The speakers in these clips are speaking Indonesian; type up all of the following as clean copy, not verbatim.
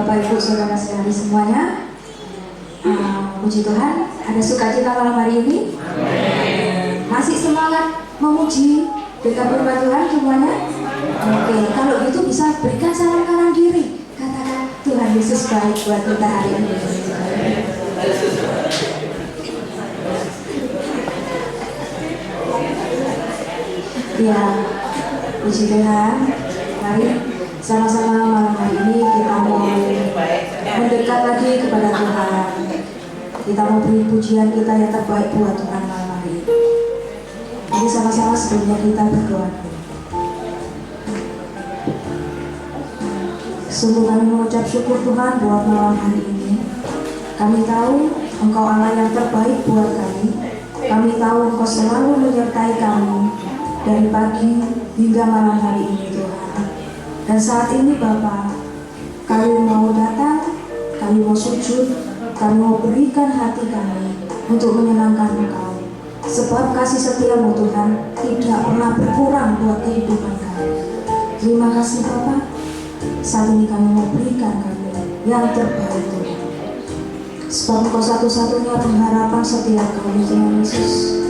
Bapak Ibu Saudara sekali semuanya, puji Tuhan, ada sukacita malam hari ini. Masih semangat memuji berkat firman Tuhan semuanya. Oke, kalau gitu bisa berikan salam kanan diri. Katakan Tuhan Yesus baik buat kita hari ini. Ya, puji Tuhan. Mari sama-sama malam hari ini kita mau mendekat lagi kepada Tuhan. Kita mau beri pujian kita yang terbaik buat Tuhan malam hari ini. Jadi sama-sama sebelumnya kita berdoa. Sungguh kami mengucap syukur Tuhan buat malam hari ini. Kami tahu Engkau Allah yang terbaik buat kami. Kami tahu Engkau selalu menyertai kami dari pagi hingga malam hari ini Tuhan. Dan saat ini Bapa, kami mau datang, kami mau sujud, kami mau berikan hati kami untuk menyenangkan Engkau. Sebab kasih setiamu Tuhan tidak pernah berkurang buat kehidupan kami. Terima kasih Bapa. Saat ini kami mau berikan kami yang terbaik Tuhan. Sebab Engkau satu-satunya pengharapan setiap kami Tuhan Yesus.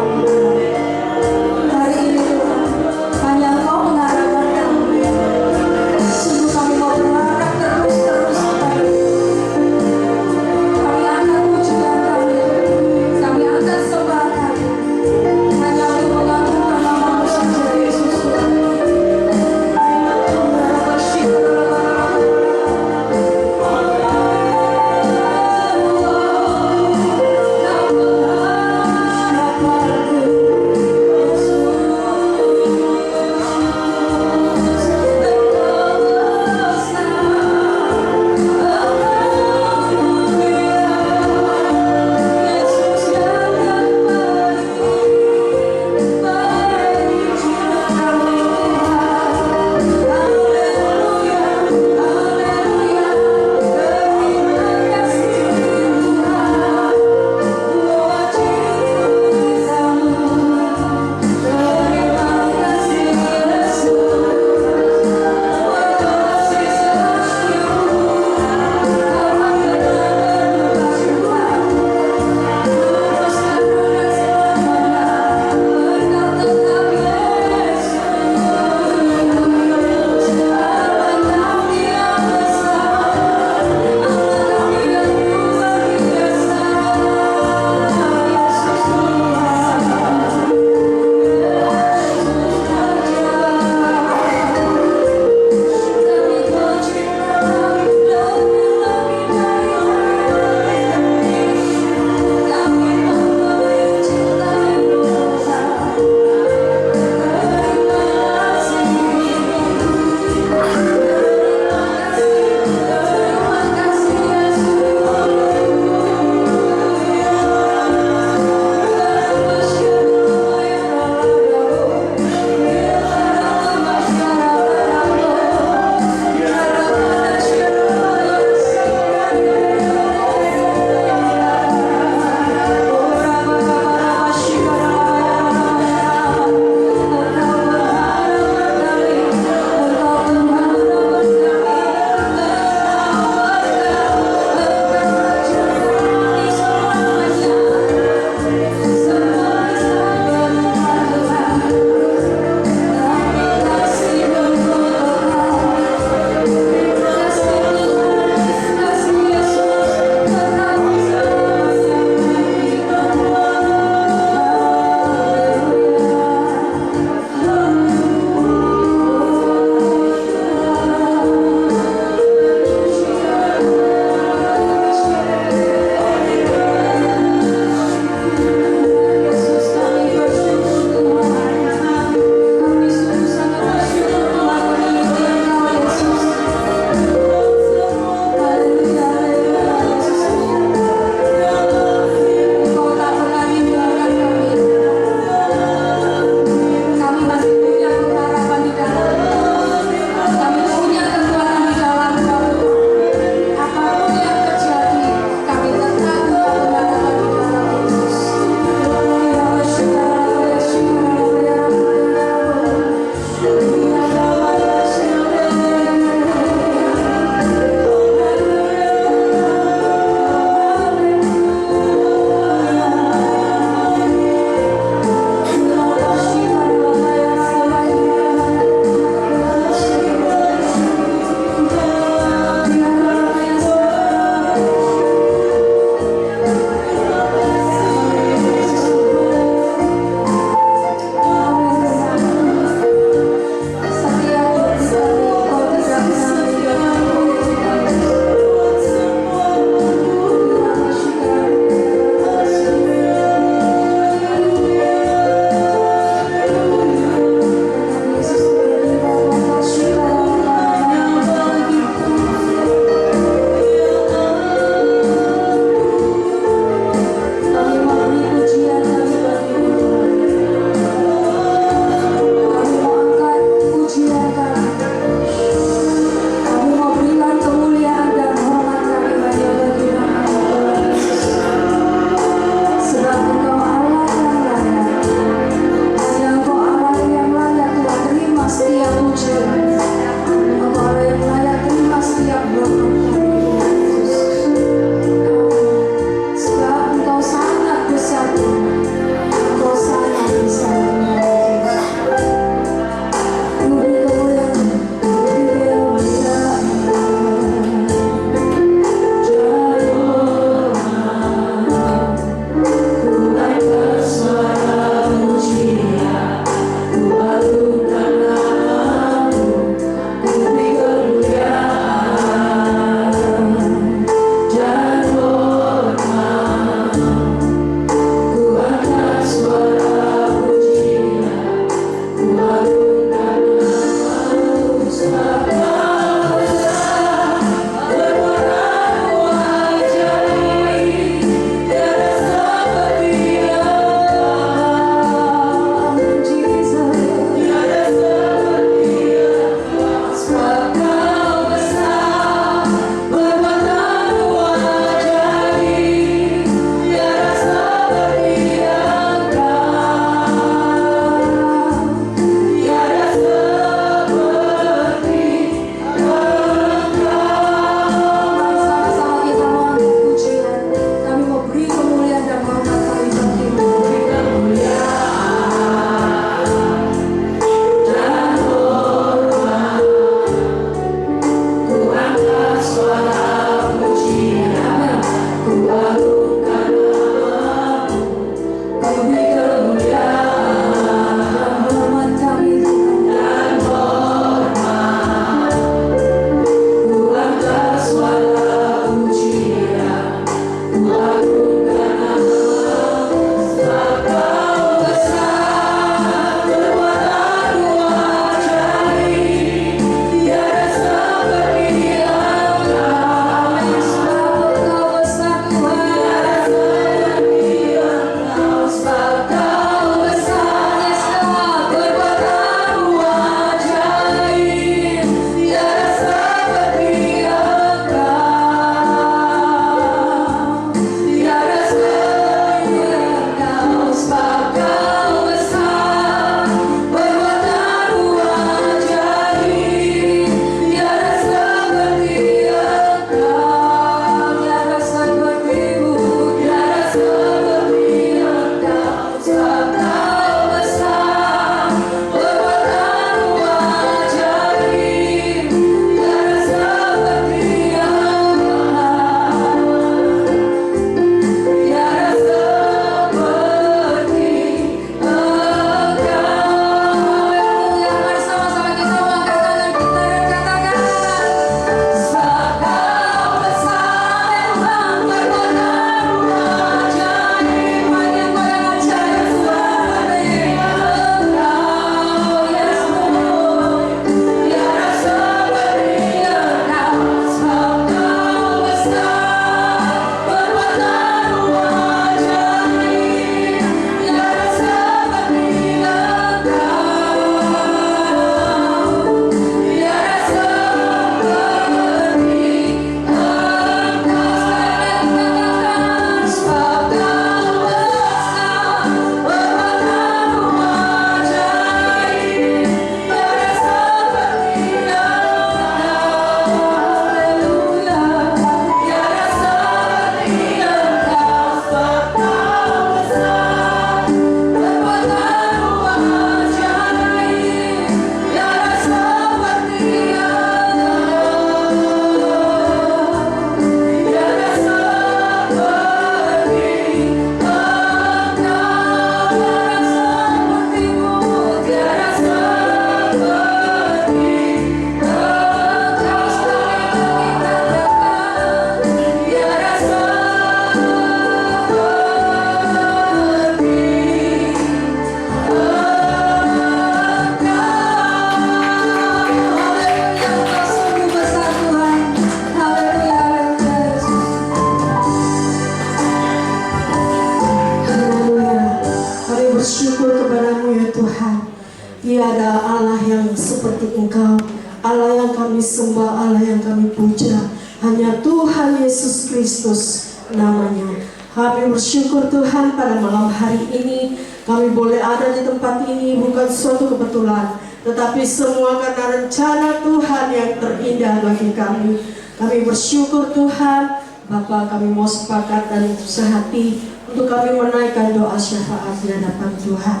Tiada Allah yang seperti Engkau, Allah yang kami sembah, Allah yang kami puja, hanya Tuhan Yesus Kristus namanya. Kami bersyukur Tuhan pada malam hari ini kami boleh ada di tempat ini bukan suatu kebetulan, tetapi semua karena rencana Tuhan yang terindah bagi kami. Kami bersyukur Tuhan, Bapa, kami mau sepakat dan sehati untuk kami menaikkan doa syafaat di hadapan Tuhan.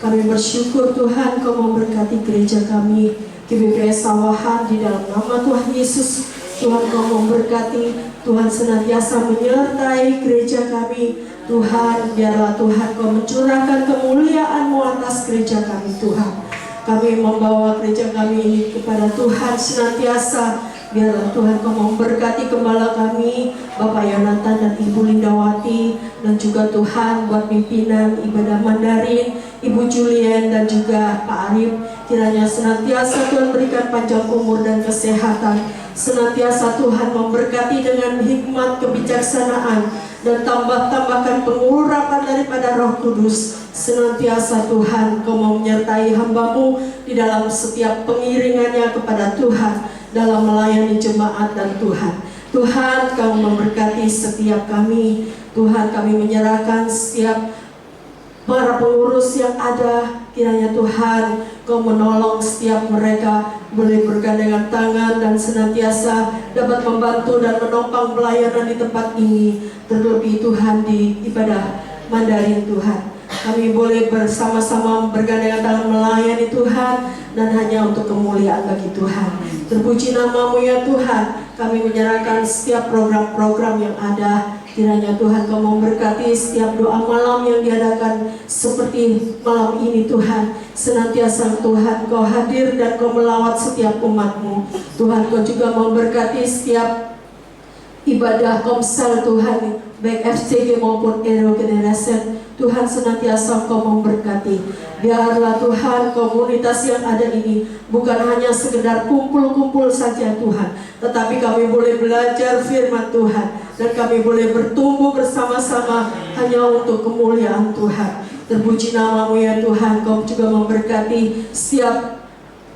Kami bersyukur Tuhan Kau memberkati gereja kami GBPS Sawahan di dalam nama Tuhan Yesus. Tuhan Kau memberkati, Tuhan senantiasa menyertai gereja kami. Tuhan, biarlah Tuhan Kau mencurahkan kemuliaan-Mu atas gereja kami Tuhan. Kami membawa gereja kami ini kepada Tuhan senantiasa. Biarlah Tuhan Kau memberkati gembala kami, Bapak Yonatan dan Ibu Lindawati, dan juga Tuhan buat pimpinan ibadah Mandarin, Ibu Julien dan juga Pak Arif. Kiranya senantiasa Tuhan berikan panjang umur dan kesehatan. Senantiasa Tuhan memberkati dengan hikmat kebijaksanaan dan tambahkan pengurapan daripada Roh Kudus. Senantiasa Tuhan Kau menyertai hamba-Mu di dalam setiap pengiringannya kepada Tuhan, dalam melayani jemaat dan Tuhan. Tuhan Kau memberkati setiap kami. Tuhan, kami menyerahkan setiap para pengurus yang ada. Kiranya Tuhan Kau menolong setiap mereka boleh bergandengan tangan dan senantiasa dapat membantu dan menopang pelayanan di tempat ini. Terlebih Tuhan di ibadah Mandarin Tuhan, kami boleh bersama-sama bergandengan tangan melayani Tuhan dan hanya untuk kemuliaan bagi Tuhan. Terpuji nama-Mu ya Tuhan. Kami menyerahkan setiap program-program yang ada. Kiranya Tuhan Kau memberkati setiap doa malam yang diadakan seperti malam ini Tuhan. Senantiasa Tuhan Kau hadir dan Kau melawat setiap umat-Mu. Tuhan Kau juga memberkati setiap ibadah Komsel Tuhan, baik FCG maupun Ero Generation. Tuhan senantiasa Kau memberkati. Biarlah Tuhan komunitas yang ada ini bukan hanya sekedar kumpul-kumpul saja Tuhan, tetapi kami boleh belajar firman Tuhan dan kami boleh bertumbuh bersama-sama hanya untuk kemuliaan Tuhan. Terpuji nama-Mu ya Tuhan. Kau juga memberkati setiap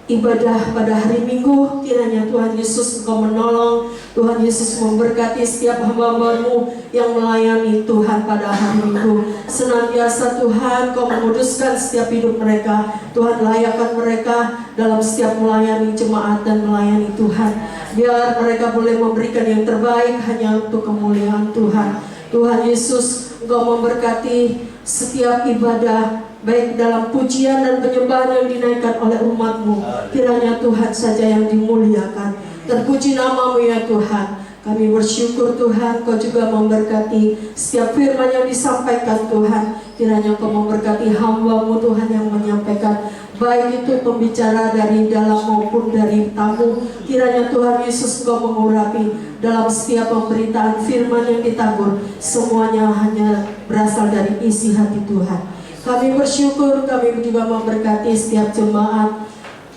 ibadah pada hari Minggu. Kiranya Tuhan Yesus Engkau menolong, Tuhan Yesus memberkati setiap hamba-Mu yang melayani Tuhan pada hari Minggu. Senantiasa Tuhan Kau menguduskan setiap hidup mereka. Tuhan, layakkan mereka dalam setiap melayani jemaat dan melayani Tuhan. Biar mereka boleh memberikan yang terbaik hanya untuk kemuliaan Tuhan. Tuhan Yesus, Engkau memberkati setiap ibadah, baik dalam pujian dan penyembahan yang dinaikkan oleh umat-Mu. Kiranya Tuhan saja yang dimuliakan. Terpuji nama-Mu ya Tuhan. Kami bersyukur Tuhan Kau juga memberkati setiap firman yang disampaikan Tuhan. Kiranya Kau memberkati hamba-Mu Tuhan yang menyampaikan, baik itu pembicara dari dalam maupun dari tamu. Kiranya Tuhan Yesus Engkau mengurapi dalam setiap pemberitaan firman yang ditabur. Semuanya hanya berasal dari isi hati Tuhan. Kami bersyukur, kami juga memberkati setiap jemaat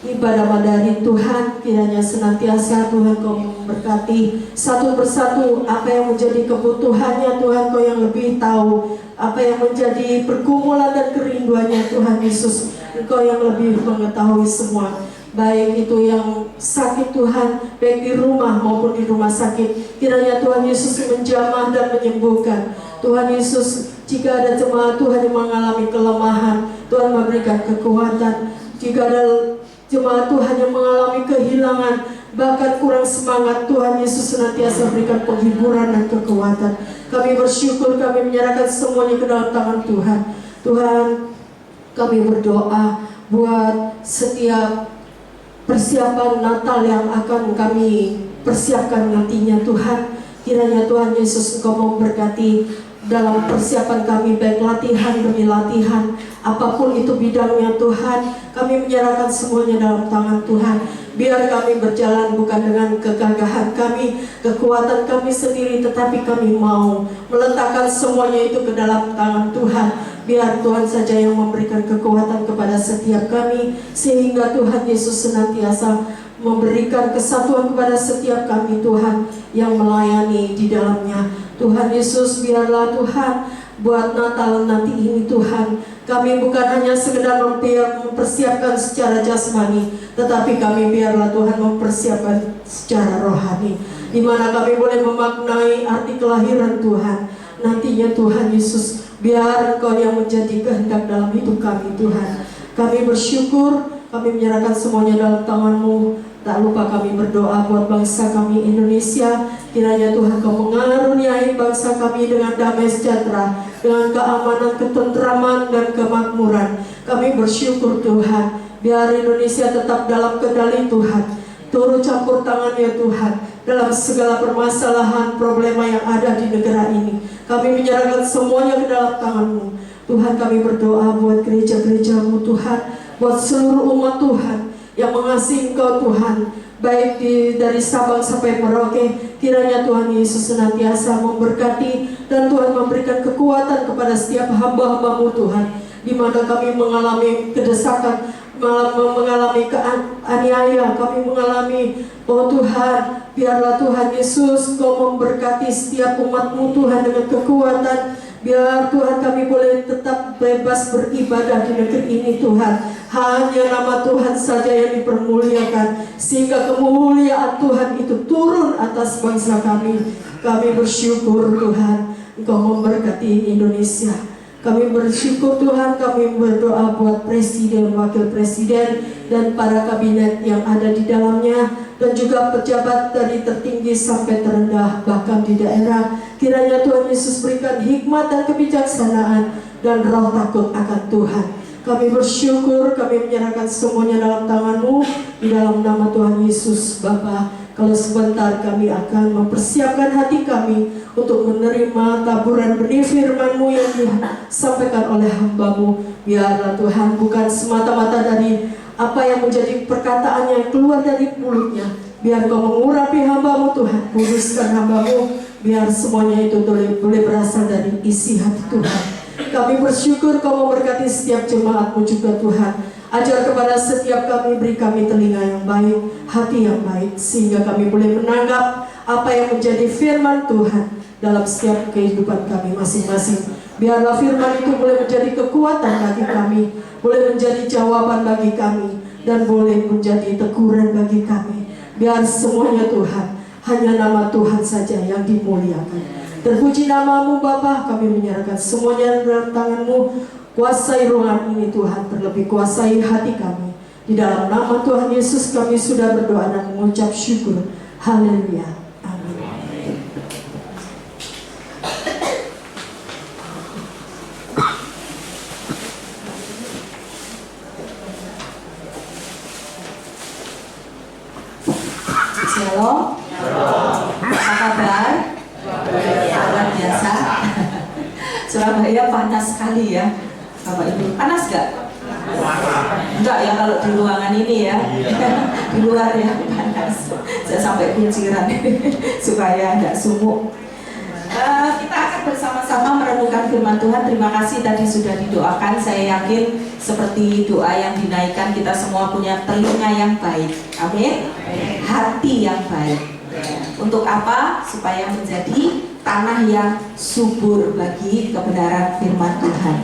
ibadah Mandarin Tuhan. Kiranya senantiasa Tuhan Kau memberkati satu persatu apa yang menjadi kebutuhannya Tuhan. Kau yang lebih tahu apa yang menjadi pergumulan dan kerinduannya Tuhan Yesus. Engkau yang lebih mengetahui semua, baik itu yang sakit Tuhan, baik di rumah maupun di rumah sakit. Kiranya Tuhan Yesus menjamah dan menyembuhkan. Tuhan Yesus, jika ada jemaat Tuhan yang mengalami kelemahan, Tuhan memberikan kekuatan. Jika ada jemaat Tuhan yang mengalami kehilangan, bahkan kurang semangat, Tuhan Yesus senantiasa berikan penghiburan dan kekuatan. Kami bersyukur, kami menyerahkan semuanya ke dalam tangan Tuhan. Tuhan, kami berdoa buat setiap persiapan Natal yang akan kami persiapkan nantinya Tuhan. Kiranya Tuhan Yesus Engkau memberkati dalam persiapan kami, baik latihan demi latihan, apapun itu bidangnya Tuhan. Kami menyerahkan semuanya dalam tangan Tuhan. Biar kami berjalan bukan dengan kegagahan kami, kekuatan kami sendiri, tetapi kami mau meletakkan semuanya itu ke dalam tangan Tuhan. Biar Tuhan saja yang memberikan kekuatan kepada setiap kami, sehingga Tuhan Yesus senantiasa memberikan kesatuan kepada setiap kami Tuhan yang melayani di dalamnya. Tuhan Yesus, biarlah Tuhan buat Natal nanti ini Tuhan. Kami bukan hanya sekedar mempersiapkan secara jasmani, tetapi kami biarlah Tuhan mempersiapkan secara rohani, di mana kami boleh memaknai arti kelahiran Tuhan. Nantinya Tuhan Yesus, biar Engkau yang menjadi kehendak dalam hidup kami Tuhan. Kami bersyukur, kami menyerahkan semuanya dalam tangan-Mu. Tak lupa kami berdoa buat bangsa kami Indonesia. Kiranya Tuhan Kau mengaruniai bangsa kami dengan damai sejahtera, dengan keamanan, ketentraman, dan kemakmuran. Kami bersyukur Tuhan, biar Indonesia tetap dalam kendali Tuhan. Turut campur tangan ya Tuhan dalam segala permasalahan, problema yang ada di negara ini. Kami menyerahkan semuanya ke dalam tangan-Mu. Tuhan, kami berdoa buat gereja-gereja-Mu Tuhan, buat seluruh umat Tuhan yang mengasihi Engkau Tuhan, baik dari Sabang sampai Merauke. Kiranya Tuhan Yesus senantiasa memberkati dan Tuhan memberikan kekuatan kepada setiap hamba-hamba-Mu Tuhan, di mana kami mengalami kedesakan, mengalami aniaya, kami mengalami, oh Tuhan, biarlah Tuhan Yesus Kau memberkati setiap umat-Mu Tuhan dengan kekuatan. Biar Tuhan kami boleh tetap bebas beribadah di negeri ini Tuhan. Hanya nama Tuhan saja yang dipermuliakan, sehingga kemuliaan Tuhan itu turun atas bangsa kami. Kami bersyukur Tuhan, Engkau memberkati Indonesia. Kami bersyukur Tuhan, kami berdoa buat presiden, wakil presiden, dan para kabinet yang ada di dalamnya, dan juga pejabat dari tertinggi sampai terendah, bahkan di daerah. Kiranya Tuhan Yesus berikan hikmat dan kebijaksanaan dan roh takut akan Tuhan. Kami bersyukur, kami menyerahkan semuanya dalam tangan-Mu, di dalam nama Tuhan Yesus. Bapa, kalau sebentar kami akan mempersiapkan hati kami untuk menerima taburan benih firman-Mu yang disampaikan oleh hamba-Mu. Biarlah Tuhan bukan semata-mata dari apa yang menjadi perkataan yang keluar dari mulutnya. Biar Kau mengurapi hamba-Mu Tuhan, kuduskan hamba-Mu, biar semuanya itu boleh berasal dari isi hati Tuhan. Kami bersyukur Kau memberkati setiap jemaat-Mu juga Tuhan. Ajar kepada setiap kami, beri kami telinga yang baik, hati yang baik, sehingga kami boleh menanggap apa yang menjadi firman Tuhan dalam setiap kehidupan kami masing-masing. Biarlah firman itu boleh menjadi kekuatan bagi kami, boleh menjadi jawaban bagi kami, dan boleh menjadi teguran bagi kami. Biar semuanya Tuhan, hanya nama Tuhan saja yang dimuliakan. Terpuji nama-Mu Bapa, kami menyerahkan semuanya dalam tangan-Mu. Kuasai ruangan ini Tuhan, terlebih kuasai hati kami. Di dalam nama Tuhan Yesus kami sudah berdoa dan mengucap syukur. Haleluya. Amin. Shalom. Apa kabar? Luar biasa. Surabaya panas sekali ya, Bapak Ibu. Panas gak? Enggak ya kalau di ruangan ini ya. Di luar ya panas. Saya sampai kunciran supaya enggak sumuk. Kita akan bersama-sama merenungkan firman Tuhan. Terima kasih tadi sudah didoakan. Saya yakin seperti doa yang dinaikkan, kita semua punya telinga yang baik. Amin. Hati yang baik. Untuk apa? Supaya menjadi tanah yang subur bagi kebenaran firman Tuhan.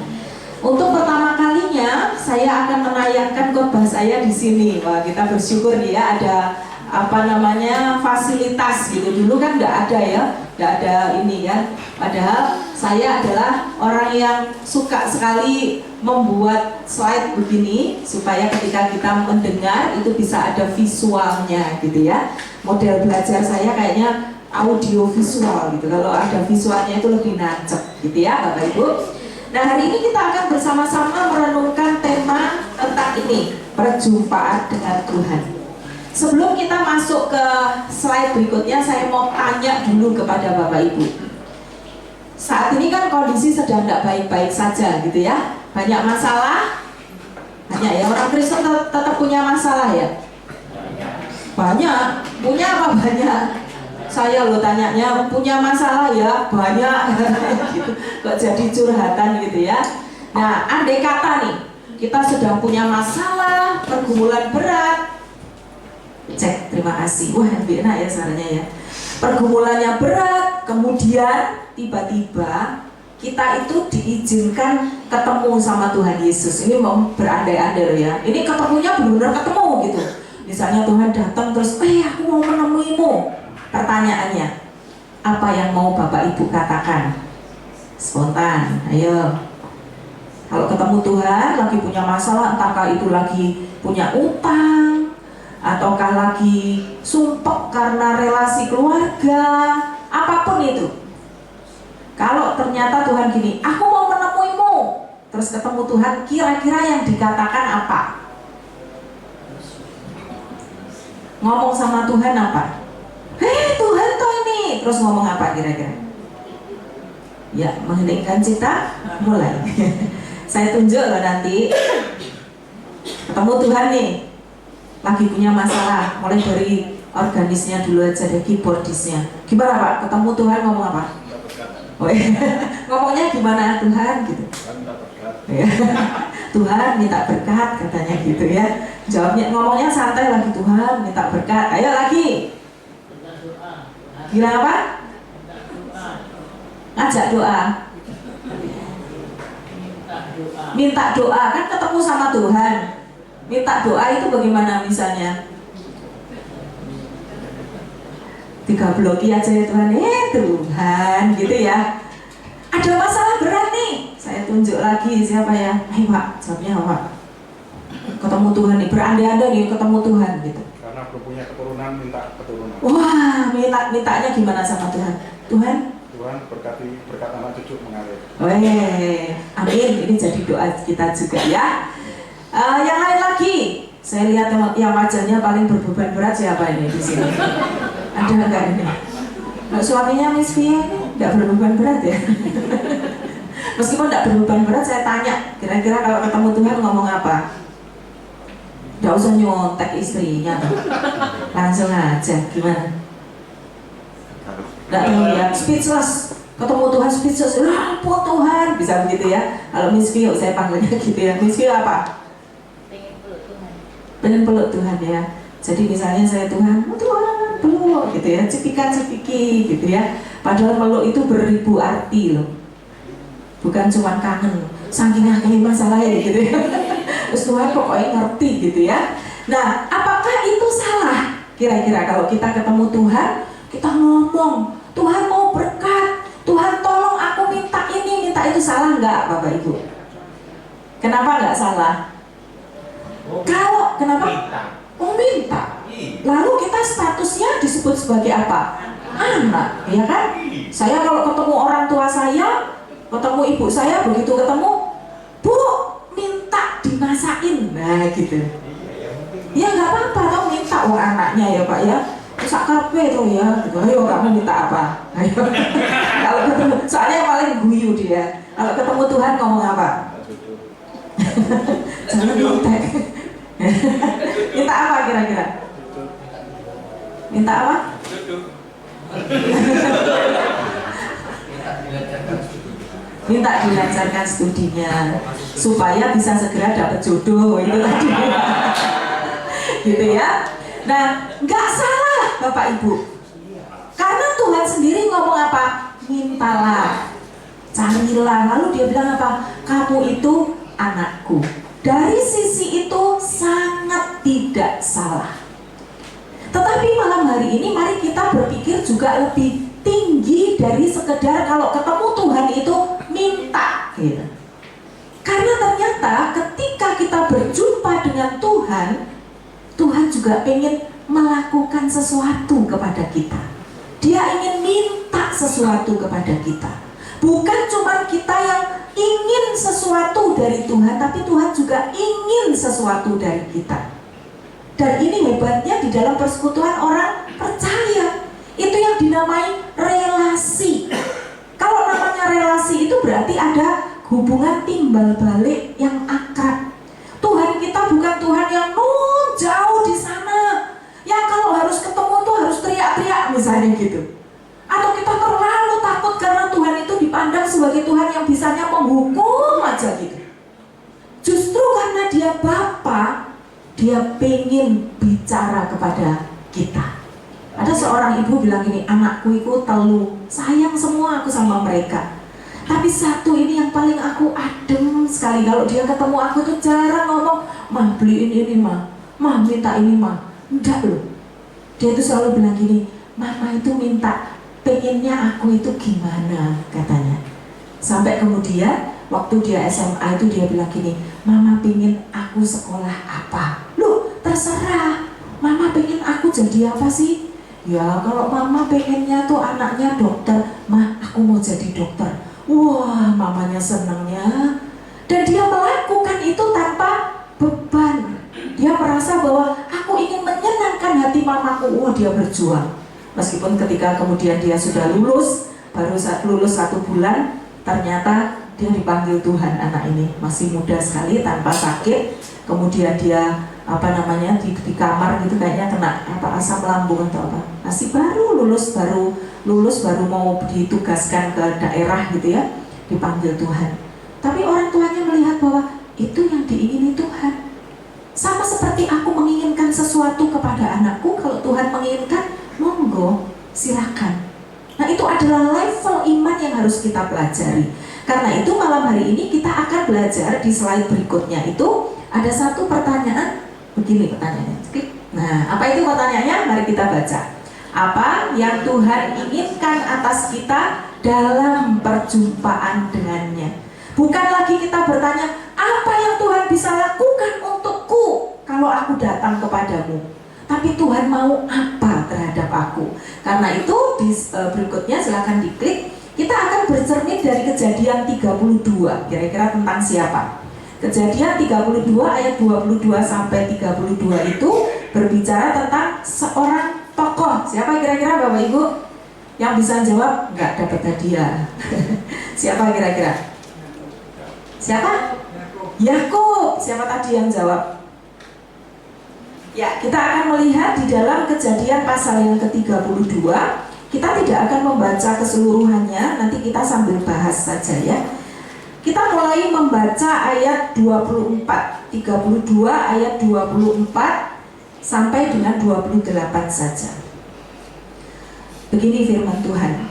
Untuk pertama kalinya saya akan menayangkan khotbah saya di sini. Wah, kita bersyukur nih ya, ada fasilitas gitu. Dulu kan nggak ada ya, nggak ada ini ya. Padahal saya adalah orang yang suka sekali membuat slide begini supaya ketika kita mendengar itu bisa ada visualnya gitu ya. Model belajar saya kayaknya audio visual gitu. Kalau ada visualnya itu lebih nancep gitu ya Bapak Ibu. Nah, hari ini kita akan bersama-sama merenungkan tema tentang ini, perjumpaan dengan Tuhan. Sebelum kita masuk ke slide berikutnya, saya mau tanya dulu kepada Bapak Ibu. Saat ini kan kondisi sedang tidak baik-baik saja gitu ya. Banyak masalah. Banyak ya, orang Kristen tetap punya masalah ya. Banyak. Punya apa banyak? Saya lo tanyanya, punya masalah ya? Banyak. Gitu. Kok jadi curhatan gitu ya. Nah, andai kata nih, kita sedang punya masalah, pergumulan berat. Cek, terima kasih. Wah, enak ya suaranya ya. Pergumulannya berat, kemudian tiba-tiba kita itu diizinkan ketemu sama Tuhan Yesus. Ini mau berandai-andai loh ya. Ini ketemunya benar-benar ketemu gitu. Misalnya Tuhan datang terus, aku mau menemuimu. Pertanyaannya, apa yang mau Bapak Ibu katakan? Spontan, ayo. Kalau ketemu Tuhan lagi punya masalah, entahkah itu lagi punya utang, ataukah lagi sumpek karena relasi keluarga, apapun itu. Kalau ternyata Tuhan gini, aku mau menemuimu, terus ketemu Tuhan, kira-kira yang dikatakan apa? Ngomong sama Tuhan apa? Tuhan toh ini, terus ngomong apa kira-kira? Ya, mengheningkan cita, mulai. Saya tunjuk loh nanti. Ketemu Tuhan nih, lagi punya masalah, mulai dari organisnya dulu aja deh, keyboardisnya. Gimana Pak? Ketemu Tuhan ngomong apa? Ngomongnya gimana Tuhan gitu? Tuhan minta berkat katanya gitu ya. Jawabnya, ngomongnya santai lagi, Tuhan minta berkat. Ayo lagi. Gila apa? Ngajak doa. Minta doa, kan ketemu sama Tuhan. Minta doa itu bagaimana misalnya? 3 bloki aja ya Tuhan, Tuhan gitu ya. Ada masalah berat nih, saya tunjuk lagi siapa ya? Pak, jawabnya Pak. Ketemu Tuhan nih, berandai-andai nih ketemu Tuhan gitu. Karena belum punya keturunan, minta keturunan. Wah, mintanya gimana sama Tuhan? Tuhan berkat anak cucu mengalir. Amin. Ini jadi doa kita juga ya. Yang lain lagi, saya lihat yang wajahnya paling berbeban berat siapa ini di sini? Ada nggak ini? Suaminya Miss Via ini nggak berbeban berat ya? Meskipun nggak berbeban berat, saya tanya, kira-kira kalau ketemu Tuhan ngomong apa? Nggak usah nyontek istrinya, langsung aja. Gimana? Nggak tahu ya, speechless. Ketemu Tuhan speechless, ampun Tuhan, bisa begitu ya. Kalau Miss Vio, saya panggilnya gitu ya. Miss Vio apa? Pengen peluk Tuhan ya. Jadi misalnya saya Tuhan peluk gitu ya, cipika-cipiki gitu ya. Padahal peluk itu beribu arti loh. Bukan cuma kangen, saking kayak masalahnya gitu ya. Terus Tuhan pokoknya ngerti gitu ya. Nah, apakah itu salah? Kira-kira kalau kita ketemu Tuhan, kita ngomong, Tuhan mau berkat, Tuhan tolong aku minta ini, minta itu, salah nggak Bapak Ibu? Kenapa nggak salah? Kalau kenapa? Minta. Lalu kita statusnya disebut sebagai apa? Anak, ya kan? Saya kalau ketemu orang tua saya, ketemu ibu saya, begitu ketemu, Bu, minta dimasakin, nah gitu. Ya nggak apa-apa, tau minta orang anaknya ya Pak ya. Sak kafe tuh ya, ayo kamu minta apa? Ayo. Kalau ketemu, soalnya yang paling guyu dia. Kalau ketemu Tuhan ngomong apa? Jangan minta. Minta apa kira-kira? Minta apa? Minta dilancarkan studinya supaya bisa segera dapat jodoh itu tadi. Gitu ya. Nah, nggak salah Bapak Ibu. Karena Tuhan sendiri ngomong apa? Mintalah, carilah. Lalu dia bilang apa? Kamu itu anakku. Dari sisi itu sangat tidak salah. Tetapi malam hari ini mari kita berpikir juga lebih tinggi dari sekedar kalau ketemu Tuhan itu minta gitu. Karena ternyata ketika kita berjumpa dengan Tuhan, Tuhan juga ingin melakukan sesuatu kepada kita. Dia ingin minta sesuatu kepada kita. Bukan cuma kita yang ingin sesuatu dari Tuhan, tapi Tuhan juga ingin sesuatu dari kita. Dan ini hebatnya di dalam persekutuan orang percaya. Itu yang dinamai relasi. Kalau namanya relasi itu berarti ada hubungan timbal balik yang akrab. Tuhan kita bukan Tuhan yang jauh di sana, yang kalau harus ketemu tuh harus teriak-teriak misalnya gitu. Atau kita terlalu takut karena Tuhan itu dipandang sebagai Tuhan yang bisanya menghukum aja gitu. Justru karena dia Bapa, dia pengen bicara kepada kita. Ada seorang ibu bilang gini, anakku itu telu, sayang semua aku sama mereka. Tapi satu ini yang paling aku adem sekali, kalau dia ketemu aku tuh jarang ngomong, "Mah beliin ini mah, mah minta ini mah." Enggak loh. Dia tuh selalu bilang gini, "Mama itu minta, pengennya aku itu gimana," katanya. Sampai kemudian waktu dia SMA itu dia bilang gini, "Mama pengen aku sekolah apa?" Loh, terserah. Mama pengen aku jadi apa sih? Ya kalau mama pengennya tuh anaknya dokter, "Mah aku mau jadi dokter." Wah, mamanya senangnya. Dan dia melakukan itu tanpa beban. Dia merasa bahwa aku ingin menyenangkan hati mamaku. Wah, dia berjuang. Meskipun ketika kemudian dia sudah lulus, baru lulus 1 bulan, ternyata dia dipanggil Tuhan. Anak ini masih muda sekali, tanpa sakit. Kemudian dia di kamar gitu, kayaknya kena asam lambung atau apa. Masih baru lulus baru mau ditugaskan ke daerah gitu ya, dipanggil Tuhan. Tapi orang tuanya melihat bahwa itu yang diingini Tuhan. Sama seperti aku menginginkan sesuatu kepada anakku, kalau Tuhan menginginkan, monggo, silakan. Nah, itu adalah level iman yang harus kita pelajari. Karena itu malam hari ini kita akan belajar di slide berikutnya itu ada satu pertanyaan. Begini pertanyaannya. Nah, apa itu pertanyaannya? Mari kita baca. Apa yang Tuhan inginkan atas kita dalam perjumpaan dengannya? Bukan lagi kita bertanya, apa yang Tuhan bisa lakukan untukku kalau aku datang kepadamu? Tapi Tuhan mau apa terhadap aku? Karena itu di berikutnya silahkan diklik. Kita akan bercermin dari Kejadian 32. Kira-kira tentang siapa? Kejadian 32 ayat 22 sampai 32 itu berbicara tentang seorang tokoh. Siapa kira-kira Bapak Ibu? Yang bisa jawab nggak dapat hadiah. Siapa kira-kira? Siapa? Yakub. Siapa tadi yang jawab? Ya, kita akan melihat di dalam Kejadian pasal yang ke-32. Kita tidak akan membaca keseluruhannya, nanti kita sambil bahas saja ya. Kita mulai membaca ayat 24, 32 ayat 24 sampai dengan 28 saja. Begini firman Tuhan.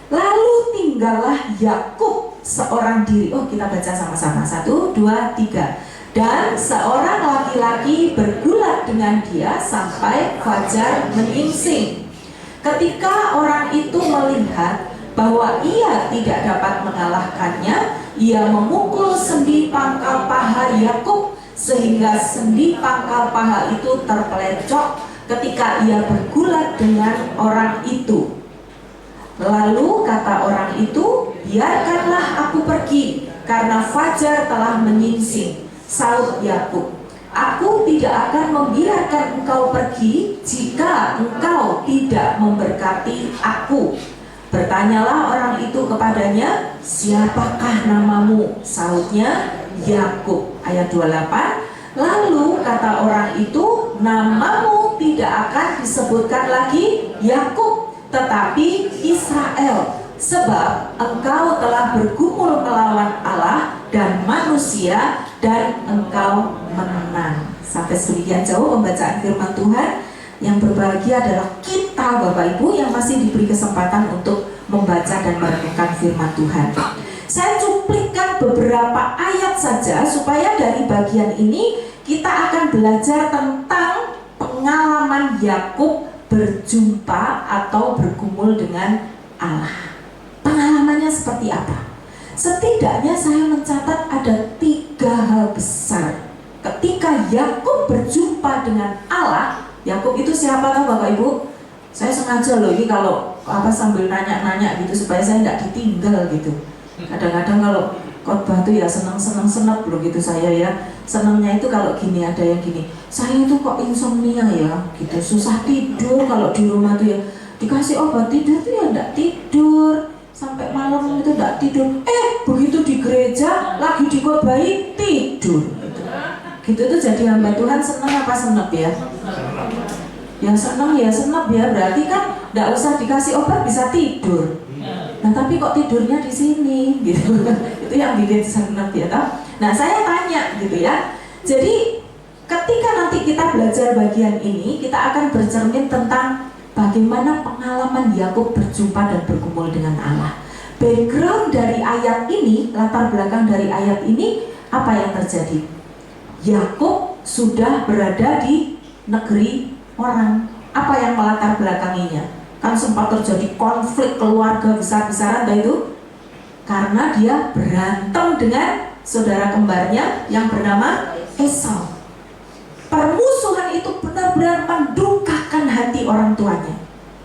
Lalu tinggallah Yakub seorang diri. Oh, kita baca sama-sama. 1, 2, 3. Dan seorang laki-laki bergulat dengan dia sampai fajar menyingsing. Ketika orang itu melihat bahwa ia tidak dapat mengalahkannya, ia memukul sendi pangkal paha Yakub sehingga sendi pangkal paha itu terpelecok ketika ia bergulat dengan orang itu. Lalu kata orang itu, "Biarkanlah aku pergi karena fajar telah menyingsing." Saud Yakub, "Aku tidak akan membiarkan engkau pergi jika engkau tidak memberkati aku." Bertanyalah orang itu kepadanya, "Siapakah namamu?" Saudnya, "Yakub." Ayat 28. Lalu kata orang itu, "Namamu tidak akan disebutkan lagi Yakub, tetapi Israel, sebab engkau telah bergumul melawan Allah dan manusia dan engkau menang." Sampai sedemikian jauh pembacaan firman Tuhan. Yang berbahagia adalah kita Bapak Ibu yang masih diberi kesempatan untuk membaca dan merenungkan firman Tuhan. Saya cuplikan beberapa ayat saja supaya dari bagian ini kita akan belajar tentang pengalaman Yakub berjumpa atau bergumul dengan Allah. Pengalamannya seperti apa? Setidaknya saya mencatat ada 3 hal besar ketika Yakub berjumpa dengan Allah. Yakub itu siapa tahu Bapak Ibu? Saya sengaja loh ini kalau sambil nanya-nanya gitu supaya saya nggak ditinggal gitu. Kadang-kadang kalau khotbah tuh ya seneng-seneng loh gitu saya ya. Senangnya itu kalau gini, ada yang gini, "Saya itu kok insomnia ya gitu, susah tidur kalau di rumah tuh ya, dikasih obat tidur tuh ya nggak tidur, sampai malam itu nggak tidur. Begitu di gereja lagi dikhotbahi tidur gitu tuh jadi hamba Tuhan seneng apa senep ya? Ya seneng ya, berarti kan nggak usah dikasih obat bisa tidur. Nah tapi kok tidurnya di sini gitu. Itu yang bikin senep ya toh. Nah saya tanya gitu ya. Jadi ketika nanti kita belajar bagian ini, kita akan bercermin tentang bagaimana pengalaman Yakub berjumpa dan bergumul dengan Allah. background dari ayat ini, latar belakang dari ayat ini, apa yang terjadi? Yakub sudah berada di negeri orang. Apa yang melatar belakanginya? Kan sempat terjadi konflik keluarga besar-besaran itu karena dia berantem dengan saudara kembarnya yang bernama Esau. Permusuhan itu benar-benar mendukakan hati orang tuanya.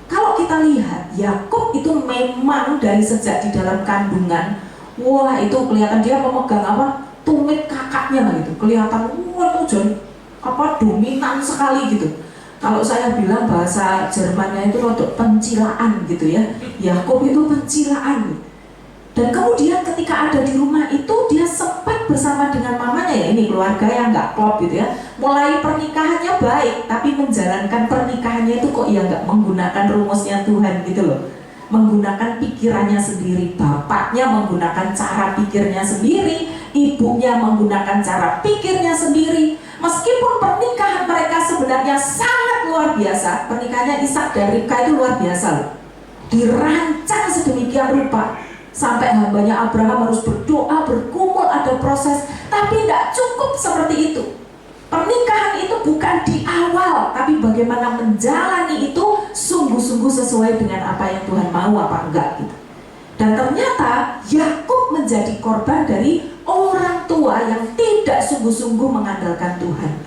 Kalau kita lihat, Yakub itu memang dari sejak di dalam kandungan, wah itu kelihatan dia memegang apa? Tumit kakaknya gitu. Kelihatan wah itu jadi apa? Dominan sekali gitu. Kalau saya bilang bahasa Jermannya itu untuk pencilaan gitu ya. Yakub itu pencilaan gitu. Dan kemudian ketika ada di rumah itu dia sempat bersama dengan mamanya, ya ini keluarga yang nggak klop gitu ya. Mulai pernikahannya baik, tapi menjalankan pernikahannya itu kok ya nggak menggunakan rumusnya Tuhan gitu loh. Menggunakan pikirannya sendiri, bapaknya menggunakan cara pikirnya sendiri, ibunya menggunakan cara pikirnya sendiri. Meskipun pernikahan mereka sebenarnya sangat luar biasa, pernikahannya Ishak dan Ribka itu luar biasa loh. Dirancang sedemikian rupa. Sampai hambanya Abraham harus berdoa, bergumul, ada proses. Tapi tidak cukup seperti itu. Pernikahan itu bukan di awal, tapi bagaimana menjalani itu sungguh-sungguh sesuai dengan apa yang Tuhan mau apa enggak gitu. Dan ternyata Yakub menjadi korban dari orang tua yang tidak sungguh-sungguh mengandalkan Tuhan.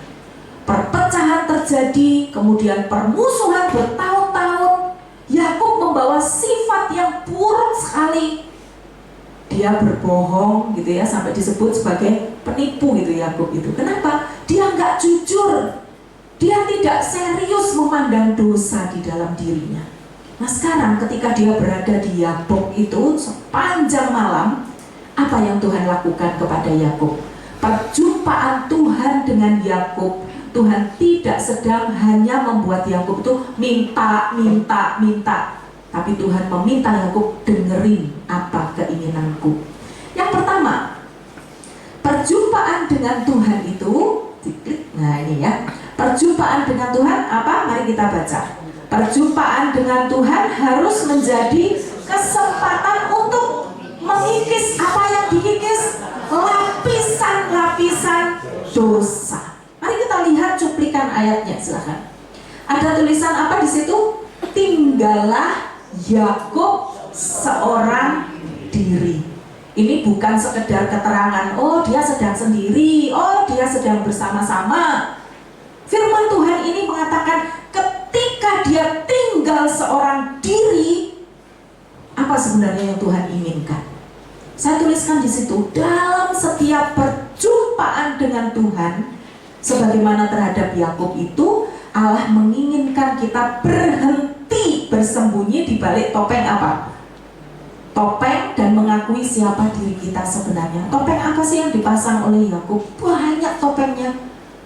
Perpecahan terjadi, kemudian permusuhan bertahun-tahun. Yakub membawa sifat yang buruk sekali. Dia berbohong gitu ya, sampai disebut sebagai penipu gitu Yakub itu. Kenapa? Dia nggak jujur. Dia tidak serius memandang dosa di dalam dirinya. Nah sekarang ketika dia berada di Yabok itu sepanjang malam, apa yang Tuhan lakukan kepada Yakub? Perjumpaan Tuhan dengan Yakub, Tuhan tidak sedang hanya membuat Yakub itu minta, tapi Tuhan meminta Yakub dengerin apa keinginanku. Yang pertama, perjumpaan dengan Tuhan itu, nah ini ya, perjumpaan dengan Tuhan apa? Mari kita baca. Perjumpaan dengan Tuhan harus menjadi kesempatan untuk mengikis apa yang dikikis, lapisan-lapisan dosa. Mari kita lihat cuplikan ayatnya, silakan. Ada tulisan apa di situ? Tinggallah Yakub seorang diri. Ini bukan sekedar keterangan, oh dia sedang sendiri, oh dia sedang bersama-sama. Firman Tuhan ini mengatakan ketika dia tinggal seorang diri, apa sebenarnya yang Tuhan inginkan? Saya tuliskan di situ, dalam setiap perjumpaan dengan Tuhan, sebagaimana terhadap Yakub itu, Allah menginginkan kita berhenti bersembunyi di balik topeng apa? Topeng dan mengakui siapa diri kita sebenarnya. Topeng apa sih yang dipasang oleh Yakub? Banyak topengnya.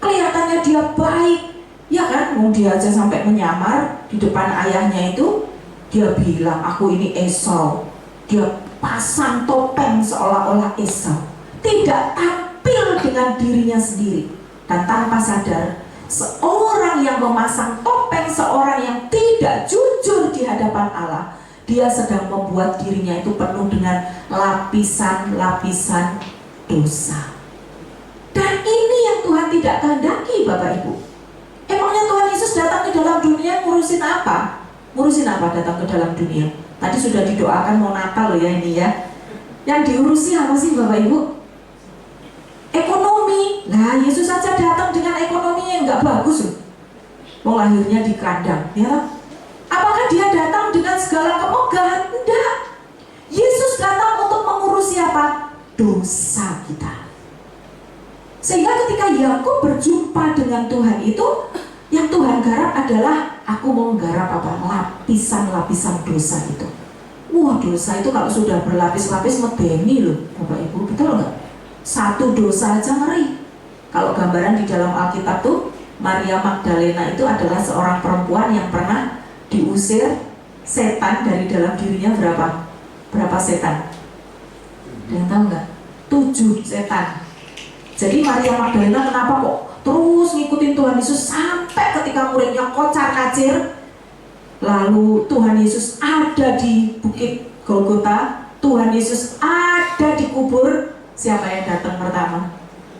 Kelihatannya dia baik, ya kan? Dia aja sampai menyamar di depan ayahnya itu. Dia bilang, aku ini Esau. Dia pasang topeng seolah-olah Esau. Tidak tampil dengan dirinya sendiri. Dan tanpa sadar, seorang yang memasang topeng, seorang yang tidak jujur di hadapan Allah, dia sedang membuat dirinya itu penuh dengan lapisan-lapisan dosa. Dan ini yang Tuhan tidak kehendaki, Bapak Ibu. Emangnya Tuhan Yesus datang ke dalam dunia ngurusin apa? Ngurusin apa datang ke dalam dunia? Tadi sudah didoakan mau Natal loh ya ini ya. Yang diurusi apa sih Bapak Ibu? Ekonomi. Nah Yesus saja datang dengan ekonominya yang nggak bagus loh. Mau lahirnya di kandang, ya. Apakah dia datang dengan segala kemegahan? Tidak. Yesus datang untuk mengurusi apa? Dosa kita. Sehingga ketika Yakub berjumpa dengan Tuhan itu, yang Tuhan garap adalah aku mau menggarap apa? Lapisan-lapisan dosa itu. Wah dosa itu kalau sudah berlapis-lapis medeni loh Bapak Ibu, betul nggak? Satu dosa aja ngeri. Kalau gambaran di dalam Alkitab tuh, Maria Magdalena itu adalah seorang perempuan yang pernah diusir setan dari dalam dirinya. Berapa setan? Ada yang tahu nggak? 7 setan. Jadi Maria Magdalena kenapa kok terus ngikutin Tuhan Yesus sampai ketika muridnya kocar kacir, lalu Tuhan Yesus ada di bukit Golgota, Tuhan Yesus ada di kubur, siapa yang datang pertama?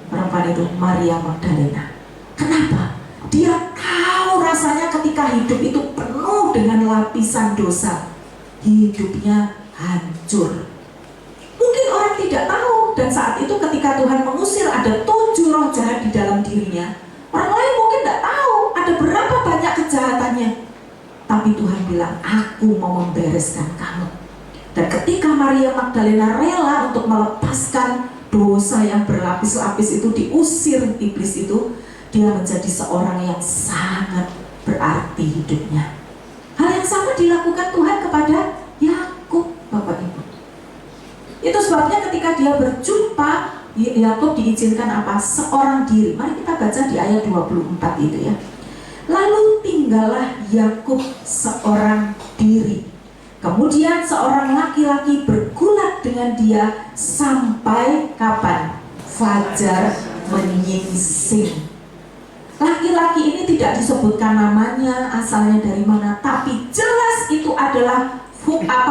Perempuan itu, Maria Magdalena. Kenapa? Dia tahu rasanya ketika hidup itu penuh dengan lapisan dosa, hidupnya hancur. Mungkin orang tidak tahu, dan saat itu ketika Tuhan mengusir ada 7 roh jahat di dalam dirinya. Orang lain mungkin tidak tahu ada berapa banyak kejahatannya. Tapi Tuhan bilang, aku mau membereskan kamu. Dan ketika Maria Magdalena rela untuk melepaskan dosa yang berlapis-lapis itu, diusir iblis itu, dia menjadi seorang yang sangat berarti hidupnya. Hal yang sama dilakukan Tuhan kepada Yakub, Bapak Ibu. Itu sebabnya ketika dia berjumpa, Yakub diizinkan apa? Seorang diri. Mari kita baca di ayat 24 itu ya. Lalu tinggallah Yakub seorang diri. Kemudian seorang laki-laki bergulat dengan dia sampai kapan? Fajar menyingsing. Laki-laki ini tidak disebutkan namanya, asalnya dari mana, tapi jelas itu adalah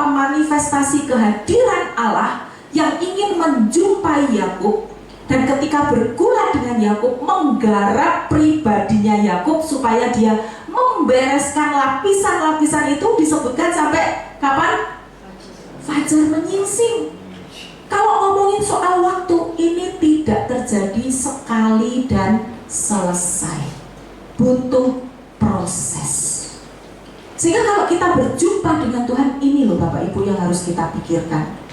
manifestasi kehadiran Allah yang ingin menjumpai Yakub. Dan ketika bergulat dengan Yakub, menggarap pribadinya Yakub supaya dia membereskan lapisan-lapisan itu, disebutkan sampai kapan? Fajar menyingsing. Kalau ngomongin soal waktu, ini tidak terjadi sekali dan selesai. Butuh proses. Sehingga kalau kita berjumpa dengan Tuhan, ini loh Bapak Ibu yang harus kita pikirkan.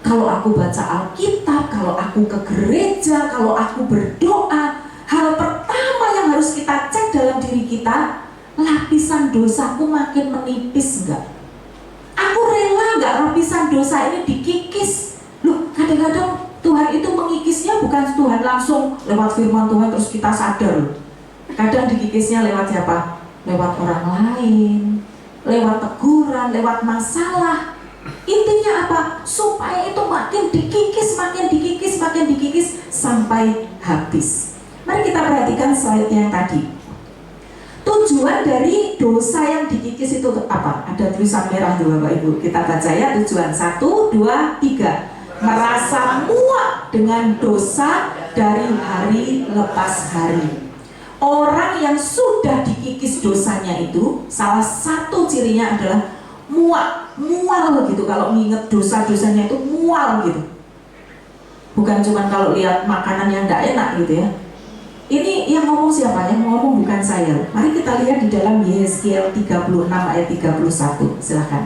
Kalau aku baca Alkitab, kalau aku ke gereja, kalau aku berdoa, hal pertama yang harus kita cek dalam diri kita, lapisan dosaku makin menipis enggak? Aku rela enggak lapisan dosa ini dikikis? Loh, kadang-kadang Tuhan itu mengikisnya bukan Tuhan langsung lewat firman Tuhan terus kita sadar. Kadang dikikisnya lewat siapa? Lewat orang lain, lewat teguran, lewat masalah. Intinya apa? Supaya itu makin dikikis, makin dikikis, makin dikikis sampai habis. Mari kita perhatikan slide yang tadi. Tujuan dari dosa yang dikikis itu apa? Ada tulisan merah tuh Bapak Ibu. Kita baca ya tujuan. 1, 2, 3. Merasa muak dengan dosa dari hari lepas hari. Orang yang sudah dikikis dosanya itu, salah satu cirinya adalah mual gitu. Kalau mengingat dosa-dosanya itu mual gitu. Bukan cuma kalau lihat makanan yang tidak enak gitu ya. Ini yang ngomong siapa? Yang ngomong bukan saya. Mari kita lihat di dalam Yesaya 36 ayat 31. Silakan.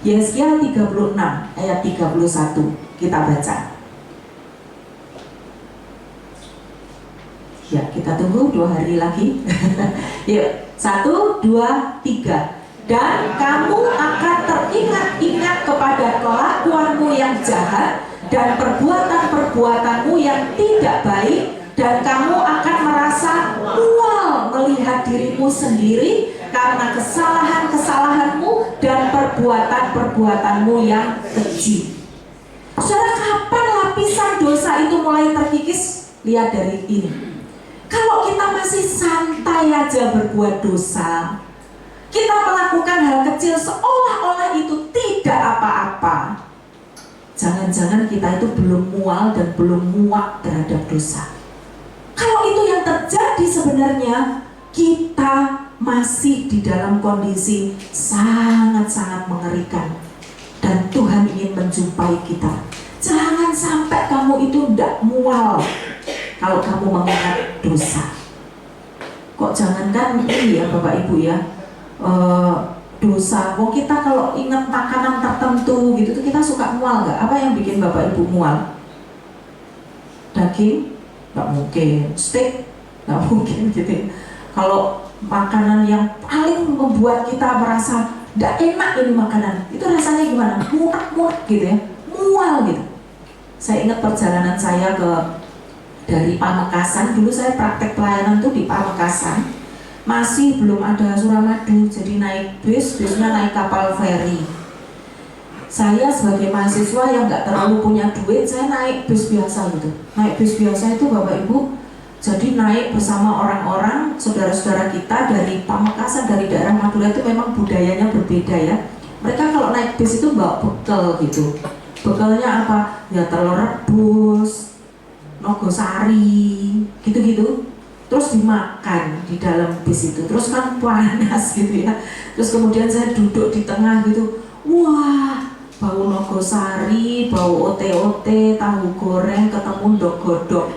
Yesaya 36 ayat 31. Kita baca. Ya, kita tunggu 2 hari lagi. Yuk, 1, 2, 3. Dan kamu akan teringat-ingat kepada kelakuanmu yang jahat dan perbuatan-perbuatanmu yang tidak baik, dan kamu akan merasa mual melihat dirimu sendiri karena kesalahan-kesalahanmu dan perbuatan-perbuatanmu yang keji. Saudara, kapan lapisan dosa itu mulai terkikis? Lihat dari ini. Kalau kita masih santai aja berbuat dosa, kita melakukan hal kecil seolah-olah itu tidak apa-apa, jangan-jangan kita itu belum mual dan belum muak terhadap dosa. Kalau itu yang terjadi, sebenarnya kita masih di dalam kondisi sangat-sangat mengerikan. Dan Tuhan ingin menjumpai kita. Jangan sampai kamu itu tidak mual kalau kamu mengingat dosa. Kok jangankan ini ya Bapak Ibu ya, dosa. Kita kalau ingat makanan tertentu gitu tuh kita suka mual nggak? Apa yang bikin Bapak Ibu mual? Daging? Nggak mungkin. Steak? Nggak mungkin gitu. Kalau makanan yang paling membuat kita merasa nggak enak ini makanan, itu rasanya gimana? Muak-muak gitu ya, mual gitu. Saya ingat perjalanan saya dari Pamekasan. Dulu saya praktek pelayanan tuh di Pamekasan. Masih belum ada Suramadu, jadi naik bis, biasanya naik kapal feri. Saya sebagai mahasiswa yang nggak terlalu punya duit, saya naik bis biasa gitu. Naik bis biasa itu Bapak Ibu, jadi naik bersama orang-orang, saudara-saudara kita dari Pamekasan, dari daerah Madura itu memang budayanya berbeda ya. Mereka kalau naik bis itu bawa bekal gitu. Bekalnya apa? Ya telur rebus, nogosari, gitu-gitu. Terus dimakan di dalam bis itu. Terus kan panas gitu ya. Terus kemudian saya duduk di tengah gitu. Wah, bau nogosari, bau ote-ote, tahu goreng, ketemu ndok-godok.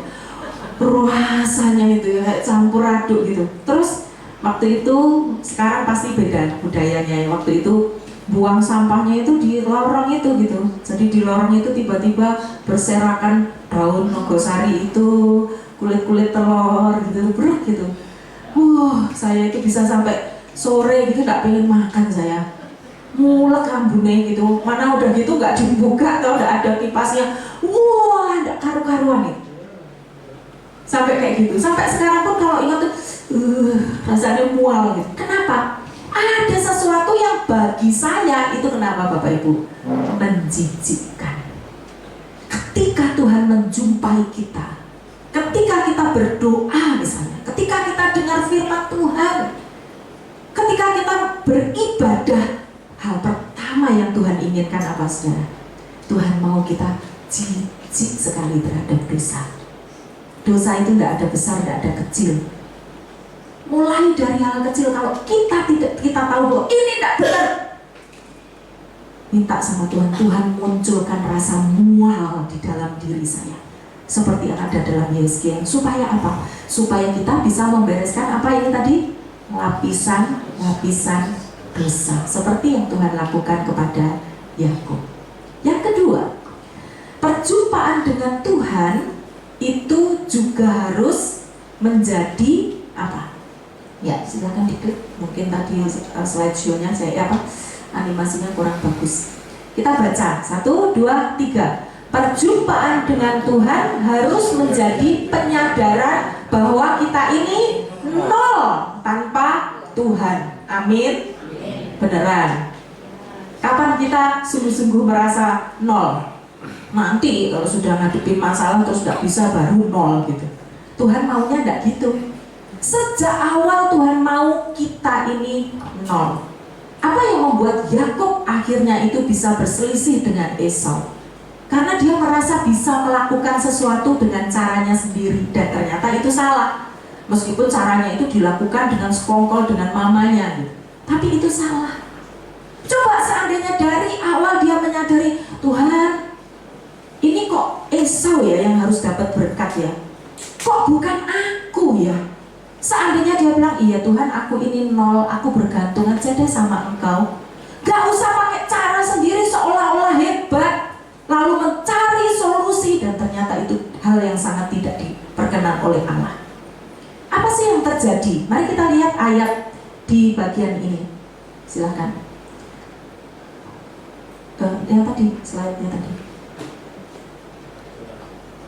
Rasanya itu ya kayak campur aduk gitu. Terus waktu itu, sekarang pasti beda budayanya ya. Waktu itu buang sampahnya itu di lorong itu gitu. Jadi di lorong itu tiba-tiba berserakan daun nogosari itu, kulit-kulit telur gitu, berat gitu. Saya itu bisa sampai sore gitu nggak pengen makan saya. Mulek rambutnya gitu. Mana udah gitu nggak dibuka atau nggak ada kipasnya. Nggak karu-karuan nih. Sampai kayak gitu. Sampai sekarang pun kalau ingat tuh rasanya mual gitu. Kenapa? Ada sesuatu yang bagi saya itu kenapa Bapak Ibu? Menjijikkan. Ketika Tuhan menjumpai kita, ketika kita berdoa misalnya, ketika kita dengar firman Tuhan, ketika kita beribadah, hal pertama yang Tuhan inginkan apa saudara? Tuhan mau kita jijik sekali terhadap dosa. Dosa itu tidak ada besar, tidak ada kecil. Mulai dari hal kecil, kalau kita tahu bahwa ini tidak benar, minta sama Tuhan, Tuhan munculkan rasa mual di dalam diri saya, seperti yang ada dalam Yesaya. Supaya apa? Supaya kita bisa membereskan apa ini tadi, lapisan dosa, seperti yang Tuhan lakukan kepada Yakub. Yang kedua, perjumpaan dengan Tuhan itu juga harus menjadi apa? Ya, silakan diklik. Mungkin tadi slideshow-nya animasinya kurang bagus. Kita baca 1, 2, 3. Perjumpaan dengan Tuhan harus menjadi penyadaran bahwa kita ini nol tanpa Tuhan. Amin. Beneran. Kapan kita sungguh-sungguh merasa nol? Nanti kalau sudah ngadepin masalah terus nggak bisa baru nol gitu. Tuhan maunya nggak gitu. Sejak awal Tuhan mau kita ini nol. Apa yang membuat Yakub akhirnya itu bisa berselisih dengan Esau? Karena dia merasa bisa melakukan sesuatu dengan caranya sendiri, dan ternyata itu salah. Meskipun caranya itu dilakukan dengan sekongkol dengan mamanya gitu. Tapi itu salah. Coba seandainya dari awal dia menyadari, Tuhan, ini kok Esau ya yang harus dapat berkat ya, kok bukan aku ya. Seandainya dia bilang, iya Tuhan aku ini nol, aku bergantung aja deh sama Engkau, gak usah pakai cara sendiri seolah-olah hebat, lalu mencari solusi, dan ternyata itu hal yang sangat tidak diperkenan oleh Allah. Apa sih yang terjadi? Mari kita lihat ayat di bagian ini. Silahkan. Yang tadi, slide-nya tadi.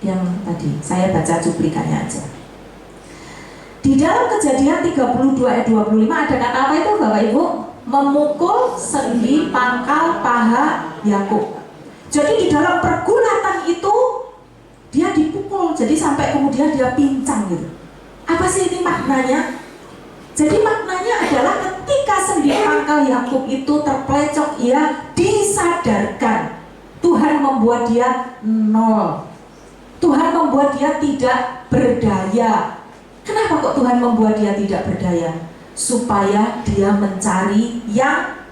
Yang tadi, saya baca cuplikannya aja. Di dalam Kejadian 32 ayat 25 ada kata apa itu Bapak Ibu? Memukul sendi pangkal paha Yakub. Jadi di dalam pergulatan itu dia dipukul, jadi sampai kemudian dia pincang gitu. Apa sih ini maknanya? Jadi maknanya adalah ketika sendi pangkal Yakub itu terplecok, ia disadarkan Tuhan membuat dia nol. Tuhan membuat dia tidak berdaya. Kenapa kok Tuhan membuat dia tidak berdaya? Supaya dia mencari yang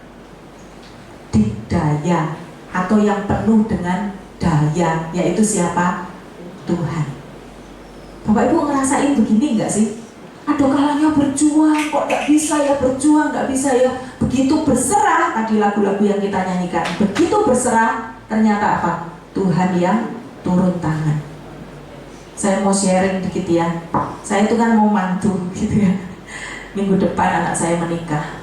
didaya atau yang penuh dengan daya, yaitu siapa? Tuhan. Bapak Ibu ngerasain begini enggak sih? Ada kalanya berjuang, kok gak bisa ya berjuang, gak bisa ya. Begitu berserah, tadi lagu-lagu yang kita nyanyikan, begitu berserah, ternyata apa? Tuhan yang turun tangan. Saya mau sharing dikit ya. Saya itu kan mau mantu gitu ya. Minggu depan anak saya menikah.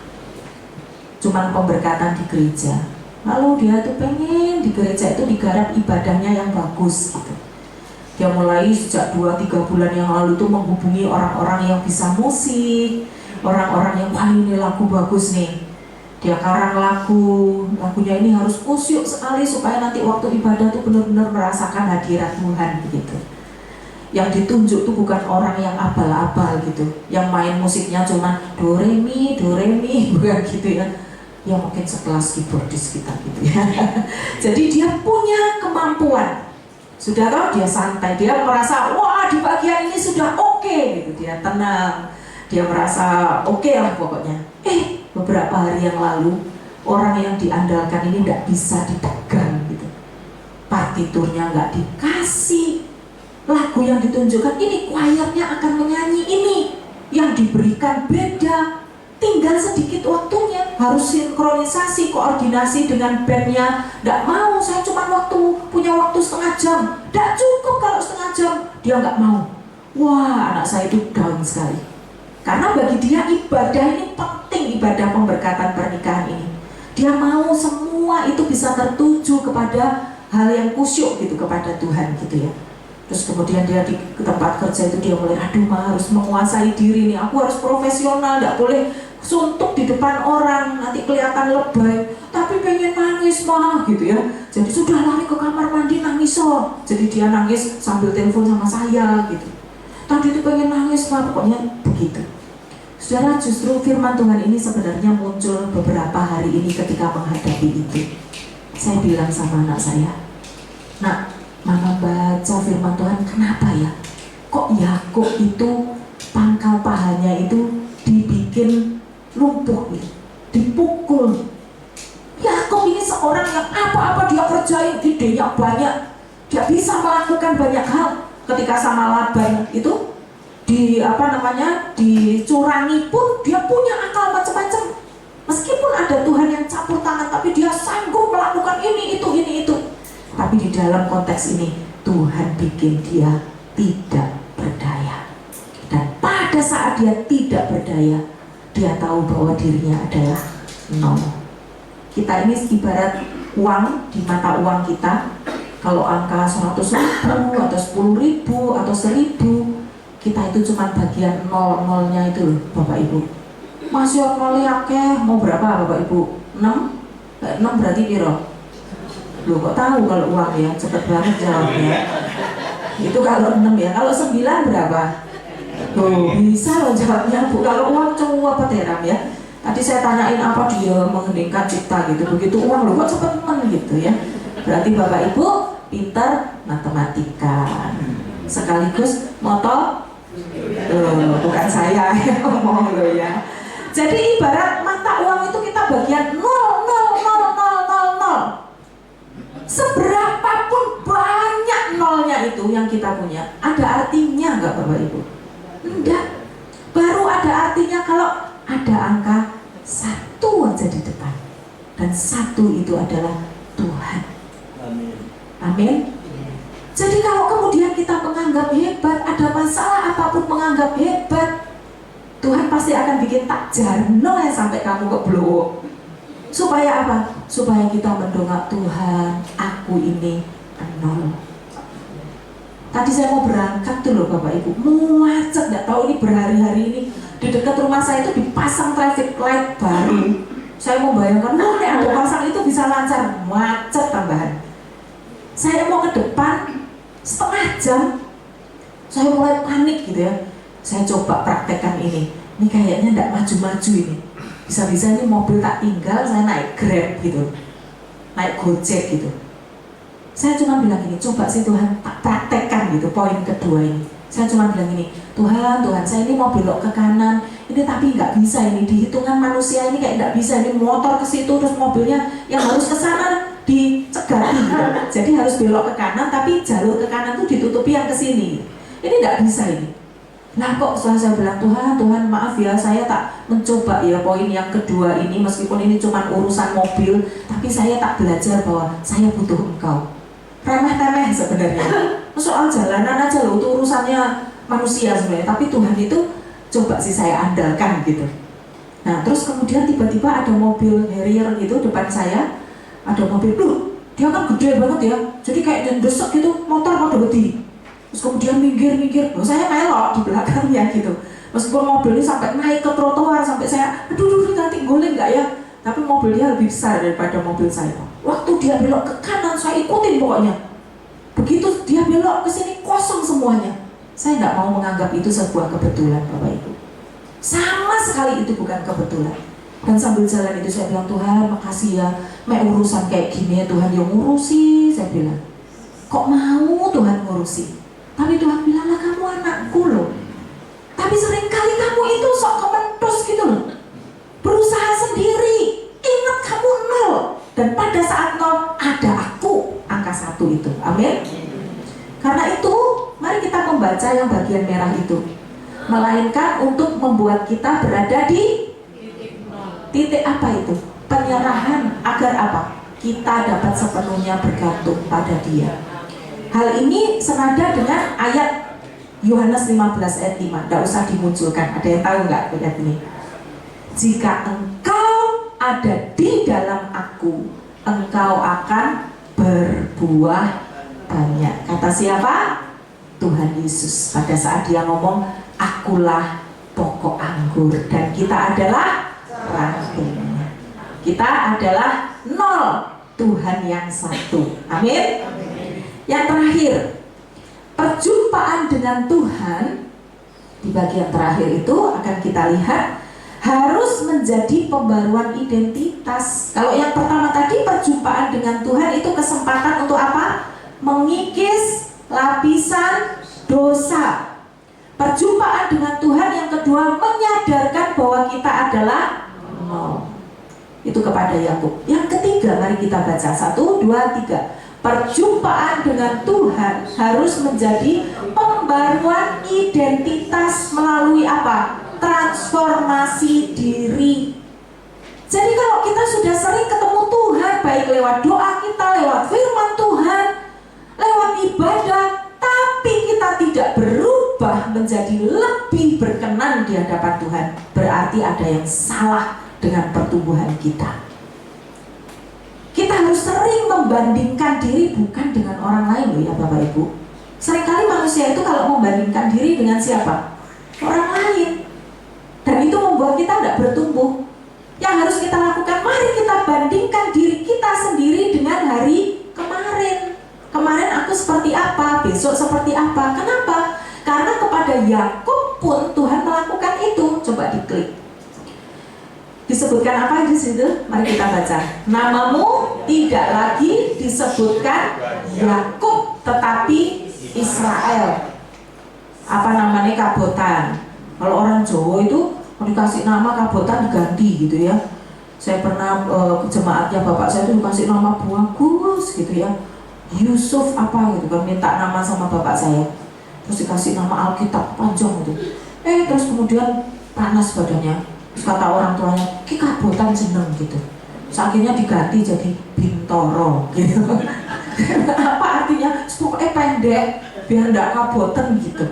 Cuman pemberkatan di gereja. Lalu dia tuh pengen di gereja itu digarap ibadahnya yang bagus gitu. Dia mulai sejak 2-3 bulan yang lalu tuh menghubungi orang-orang yang bisa musik, orang-orang yang wah ini lagu bagus nih. Dia karang lagunya ini harus kusyuk sekali supaya nanti waktu ibadah tuh benar-benar merasakan hadirat Tuhan begitu. Yang ditunjuk tuh bukan orang yang abal-abal gitu, yang main musiknya cuma do re mi bukan gitu ya. Ya mungkin sekelas keyboardis kita gitu ya. Jadi dia punya kemampuan. Sudah tahu dia santai, dia merasa wah di bagian ini sudah oke gitu, dia tenang, dia merasa oke lah pokoknya. Beberapa hari yang lalu orang yang diandalkan ini nggak bisa dipegang gitu, partiturnya nggak dikasih, lagu yang ditunjukkan ini choirnya akan menyanyi ini, yang diberikan beda, tinggal sedikit waktunya, harus sinkronisasi, koordinasi dengan bandnya. Nggak mau, saya cuma punya waktu setengah jam. Nggak cukup kalau setengah jam, dia nggak mau. Wah, anak saya itu down sekali. Karena bagi dia ibadah ini penting, ibadah pemberkatan pernikahan ini. Dia mau semua itu bisa tertuju kepada hal yang kusyuk gitu, kepada Tuhan gitu ya. Terus kemudian dia di tempat kerja itu dia mulai, aduh mah harus menguasai diri nih, aku harus profesional, nggak boleh suntuk di depan orang, nanti kelihatan lebay, tapi pengen nangis mah gitu ya. Jadi sudah lari ke kamar mandi nangis so. Jadi dia nangis sambil telepon sama saya gitu. Tadi itu pengen nangis mah, pokoknya begitu. Saudara, justru firman Tuhan ini sebenarnya muncul beberapa hari ini ketika menghadapi itu. Saya bilang sama anak saya, nak, mama baca firman Tuhan, kenapa ya? Kok Yakub itu pangkal pahanya itu dibikin lumpuh gitu, dipukul. Yakub ini seorang yang apa-apa dia kerjain, idenya banyak, dia bisa melakukan banyak hal. Ketika sama Laban itu dicurangi pun dia punya akal macam-macam. Meskipun ada Tuhan yang campur tangan, tapi dia sanggup melakukan ini itu. Tapi di dalam konteks ini Tuhan bikin dia tidak berdaya. Dan pada saat dia tidak berdaya, dia tahu bahwa dirinya adalah nol. Kita ini ibarat uang di mata uang kita. Kalau angka 100.000 atau 10.000 atau 1.000, kita itu cuma bagian nol-nolnya itu loh, Bapak Ibu. Masih nolnya akeh, mau berapa Bapak Ibu? 6? 6 berarti piro? Loh kok tahu kalau uang ya, cepet banget jawabnya. Itu kalau 6 ya, kalau 9 berapa? Loh bisa loh jawabnya Bu, kalau uang cowok apa teram ya. Tadi saya tanyain apa dia mengheningkan cipta gitu, begitu uang loh kok cepet gitu ya. Berarti Bapak Ibu pintar matematika, sekaligus moto. Bukan saya yang ngomong loh ya. Jadi ibarat mata uang itu kita bagian 0, 0, 0, 0, 0, 0. Seberapapun banyak nolnya itu yang kita punya, ada artinya nggak Bapak Ibu? Enggak. Baru ada artinya kalau ada angka 1 aja di depan. Dan 1 itu adalah Tuhan. Amin. Jadi kalau kemudian kita menganggap hebat, ada masalah apapun menganggap hebat, Tuhan pasti akan bikin tak jarno ya sampai kamu keblowo. Supaya apa? Supaya kita mendongak, Tuhan, aku ini nol. Tadi saya mau berangkat tuh loh Bapak Ibu, macet, nggak tahu ini berhari-hari ini di dekat rumah saya itu dipasang traffic light baru. Saya mau bayangkan, ada pasang itu bisa lancar, macet tambahan. Saya mau ke depan setengah jam, saya mulai panik gitu ya. Saya coba praktekkan ini kayaknya nggak maju-maju ini. Bisa-bisa ini mobil tak tinggal, saya naik Grab gitu, naik Gojek gitu. Saya cuma bilang ini, coba sih Tuhan tak praktekkan gitu, poin kedua ini. Saya cuma bilang ini, Tuhan, saya ini mau belok ke kanan, ini tapi nggak bisa ini, di hitungan manusia ini kayak nggak bisa, ini motor ke situ, terus mobilnya yang harus ke sana dicegati gitu. Jadi harus belok ke kanan, tapi jalur ke kanan tuh ditutupi yang ke sini. Ini nggak bisa ini. Nah kok setelah saya bilang, Tuhan maaf ya, saya tak mencoba ya poin yang kedua ini, meskipun ini cuma urusan mobil, tapi saya tak belajar bahwa saya butuh Engkau. Remeh-temeh sebenarnya, soal jalanan aja loh, itu urusannya manusia sebenarnya, tapi Tuhan itu coba sih saya andalkan gitu. Nah terus kemudian tiba-tiba ada mobil Harrier gitu depan saya, ada mobil, dia kan gede banget ya, jadi kayak ndesek gitu, motor mau gede. Terus kemudian minggir, saya melok di belakangnya gitu. Meskipun mobil ini sampai naik ke trotoar, sampai saya, aduh nanti goleng nggak ya? Tapi mobilnya lebih besar daripada mobil saya. Waktu dia belok ke kanan, saya ikutin pokoknya. Begitu dia belok ke sini, kosong semuanya. Saya nggak mau menganggap itu sebuah kebetulan, Bapak Ibu. Sama sekali itu bukan kebetulan. Dan sambil jalan itu saya bilang, Tuhan makasih ya, urusan kayak gini ya Tuhan yang ngurusi. Saya bilang, kok mau Tuhan ngurusi? Tapi Tuhan bilang, lah kamu anakku loh. Tapi seringkali kamu itu sok kementus gitu loh, berusaha sendiri. Ingat kamu nol, dan pada saat nol ada aku, angka 1 itu. Amin. Karena itu mari kita membaca yang bagian merah itu, melainkan untuk membuat kita berada di titik apa itu? Penyerahan, agar apa? Kita dapat sepenuhnya bergantung pada Dia. Hal ini senada dengan ayat Yohanes 15 ayat 5. Tidak usah dimunculkan. Ada yang tahu nggak ayat ini? Jika engkau ada di dalam aku, engkau akan berbuah banyak. Kata siapa? Tuhan Yesus. Pada saat Dia ngomong, akulah pokok anggur dan kita adalah rantingnya. Kita adalah nol, Tuhan yang satu. Amin. Yang terakhir, perjumpaan dengan Tuhan di bagian terakhir itu akan kita lihat harus menjadi pembaruan identitas. Kalau yang pertama tadi perjumpaan dengan Tuhan itu kesempatan untuk apa? Mengikis lapisan dosa. Perjumpaan dengan Tuhan yang kedua menyadarkan bahwa kita adalah nol. Itu kepada Yakub. Yang ketiga, mari kita baca 1, 2, 3. Perjumpaan dengan Tuhan harus menjadi pembaruan identitas melalui apa? Transformasi diri. Jadi kalau kita sudah sering ketemu Tuhan, baik lewat doa kita, lewat firman Tuhan, lewat ibadah, tapi kita tidak berubah menjadi lebih berkenan di hadapan Tuhan, berarti ada yang salah dengan pertumbuhan kita. Kita harus sering membandingkan diri bukan dengan orang lain loh ya Bapak Ibu. Seringkali manusia itu kalau membandingkan diri dengan siapa? Orang lain. Dan itu membuat kita tidak bertumbuh. Yang harus kita lakukan, mari kita bandingkan diri kita sendiri dengan hari kemarin. Kemarin aku seperti apa, besok seperti apa. Kenapa? Karena kepada Yakub pun Tuhan melakukan itu. Coba diklik. Disebutkan apa di situ? Mari kita baca. Namamu tidak lagi disebutkan Yakub, tetapi Israel. Apa namanya? Kabotan. Kalau orang Jawa itu mau dikasih nama kabotan diganti gitu ya. Saya pernah ke jemaatnya bapak saya itu dikasih nama bagus gitu ya. Yusuf apa gitu kan, minta nama sama bapak saya. Terus dikasih nama Alkitab panjang gitu. Terus kemudian panas badannya. Terus kata orang tuanya, ki kabotan jeneng gitu. Terus akhirnya diganti jadi Bintoro gitu. Apa artinya? Pokoknya pendek biar enggak kabotan gitu.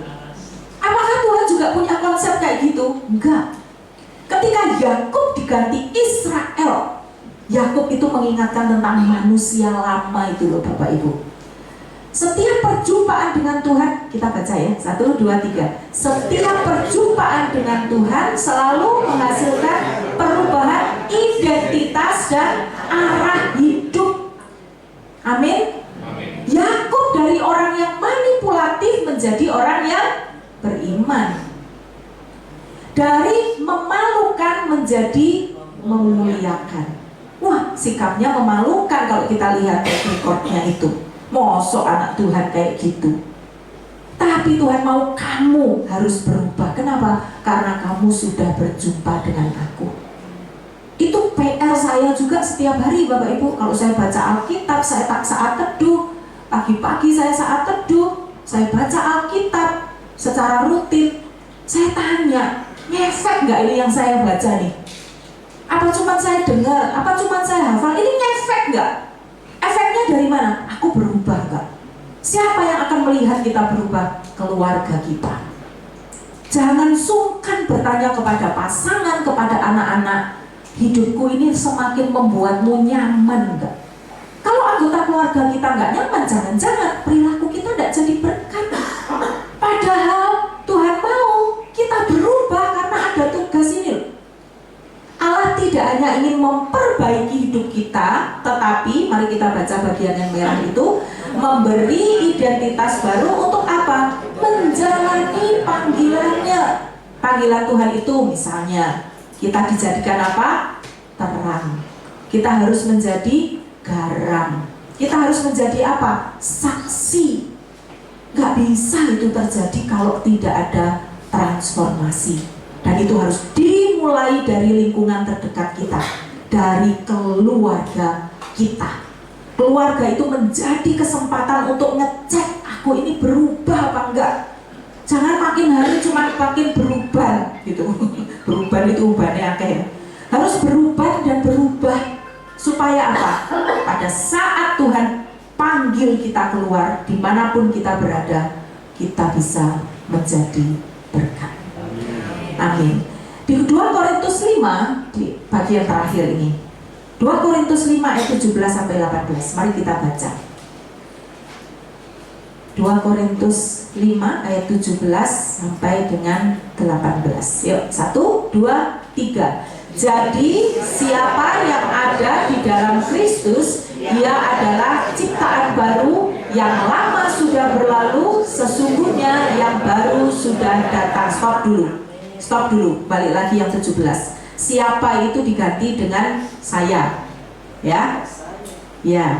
Apakah Tuhan juga punya konsep kayak gitu? Enggak. Ketika Yakub diganti Israel, Yakub itu mengingatkan tentang manusia lama itu loh Bapak Ibu. Setiap perjumpaan dengan Tuhan, kita baca ya, 1, 2, 3. Setiap perjumpaan dengan Tuhan selalu menghasilkan perubahan identitas dan arah hidup. Amin. Yakub dari orang yang manipulatif menjadi orang yang beriman. Dari memalukan menjadi memuliakan. Wah, sikapnya memalukan kalau kita lihat rekodnya itu. Mosok anak Tuhan kayak gitu. Tapi Tuhan mau kamu harus berubah. Kenapa? Karena kamu sudah berjumpa dengan aku. Itu PR saya juga setiap hari Bapak Ibu. Kalau saya baca Alkitab, saya tak saat teduh. Pagi-pagi saya saat teduh, saya baca Alkitab secara rutin. Saya tanya, ngefek nggak ini yang saya baca nih? Apa cuma saya dengar? Apa cuma saya hafal? Ini ngefek nggak? Efeknya dari mana? Aku berubah nggak? Siapa yang akan melihat kita berubah? Keluarga kita. Jangan sungkan bertanya kepada pasangan, kepada anak-anak, hidupku ini semakin membuatmu nyaman nggak? Kalau anggota keluarga kita nggak nyaman, jangan-jangan perilaku kita nggak jadi berkat. Padahal Tuhan mau kita berubah karena ada tugas ini loh. Allah tidak hanya ingin memperbaiki hidup kita, tetapi mari kita baca bagian yang merah itu, memberi identitas baru untuk apa? Menjalani panggilannya. Panggilan Tuhan itu misalnya kita dijadikan apa? terang. Kita harus menjadi garam. Kita harus menjadi apa? Saksi. Gak bisa itu terjadi kalau tidak ada transformasi. Dan itu harus dimulai dari lingkungan terdekat kita, dari keluarga kita. Keluarga itu menjadi kesempatan untuk ngecek aku ini berubah apa enggak. Jangan makin hari cuma makin berubah gitu. Berubah itu ubahnya akeh. Harus berubah dan berubah supaya apa? Pada saat Tuhan panggil kita keluar, dimanapun kita berada, kita bisa menjadi berkat. Amin. Di 2 Korintus 5, di bagian terakhir ini, 2 Korintus 5 ayat 17 sampai 18. Mari kita baca. 2 Korintus 5 ayat 17 sampai dengan 18. Yuk, 1, 2, 3. Jadi siapa yang ada di dalam Kristus, ia adalah ciptaan baru, yang lama sudah berlalu, sesungguhnya yang baru sudah datang. Stop dulu, balik lagi yang 17. Siapa itu diganti dengan saya. Ya,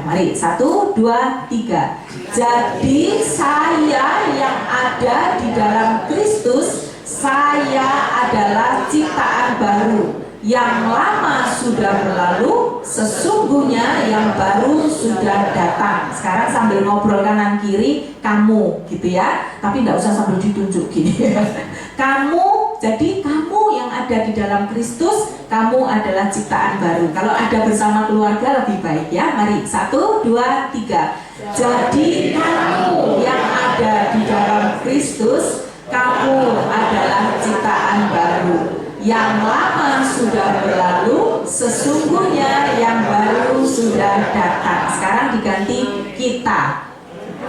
mari 1, 2, 3. Jadi saya yang ada di dalam Kristus, saya adalah ciptaan baru. Yang lama sudah berlalu, sesungguhnya yang baru sudah datang. Sekarang sambil ngobrol kanan kiri, kamu gitu ya. Tapi tidak usah sambil ditunjuk gini. Kamu, jadi kamu yang ada di dalam Kristus, kamu adalah ciptaan baru. Kalau ada bersama keluarga lebih baik ya. Mari 1, 2, 3. Jadi kamu yang ada di dalam Kristus, kamu adalah ciptaan baru. Yang lama sudah berlalu, sesungguhnya yang baru sudah datang. Sekarang diganti kita.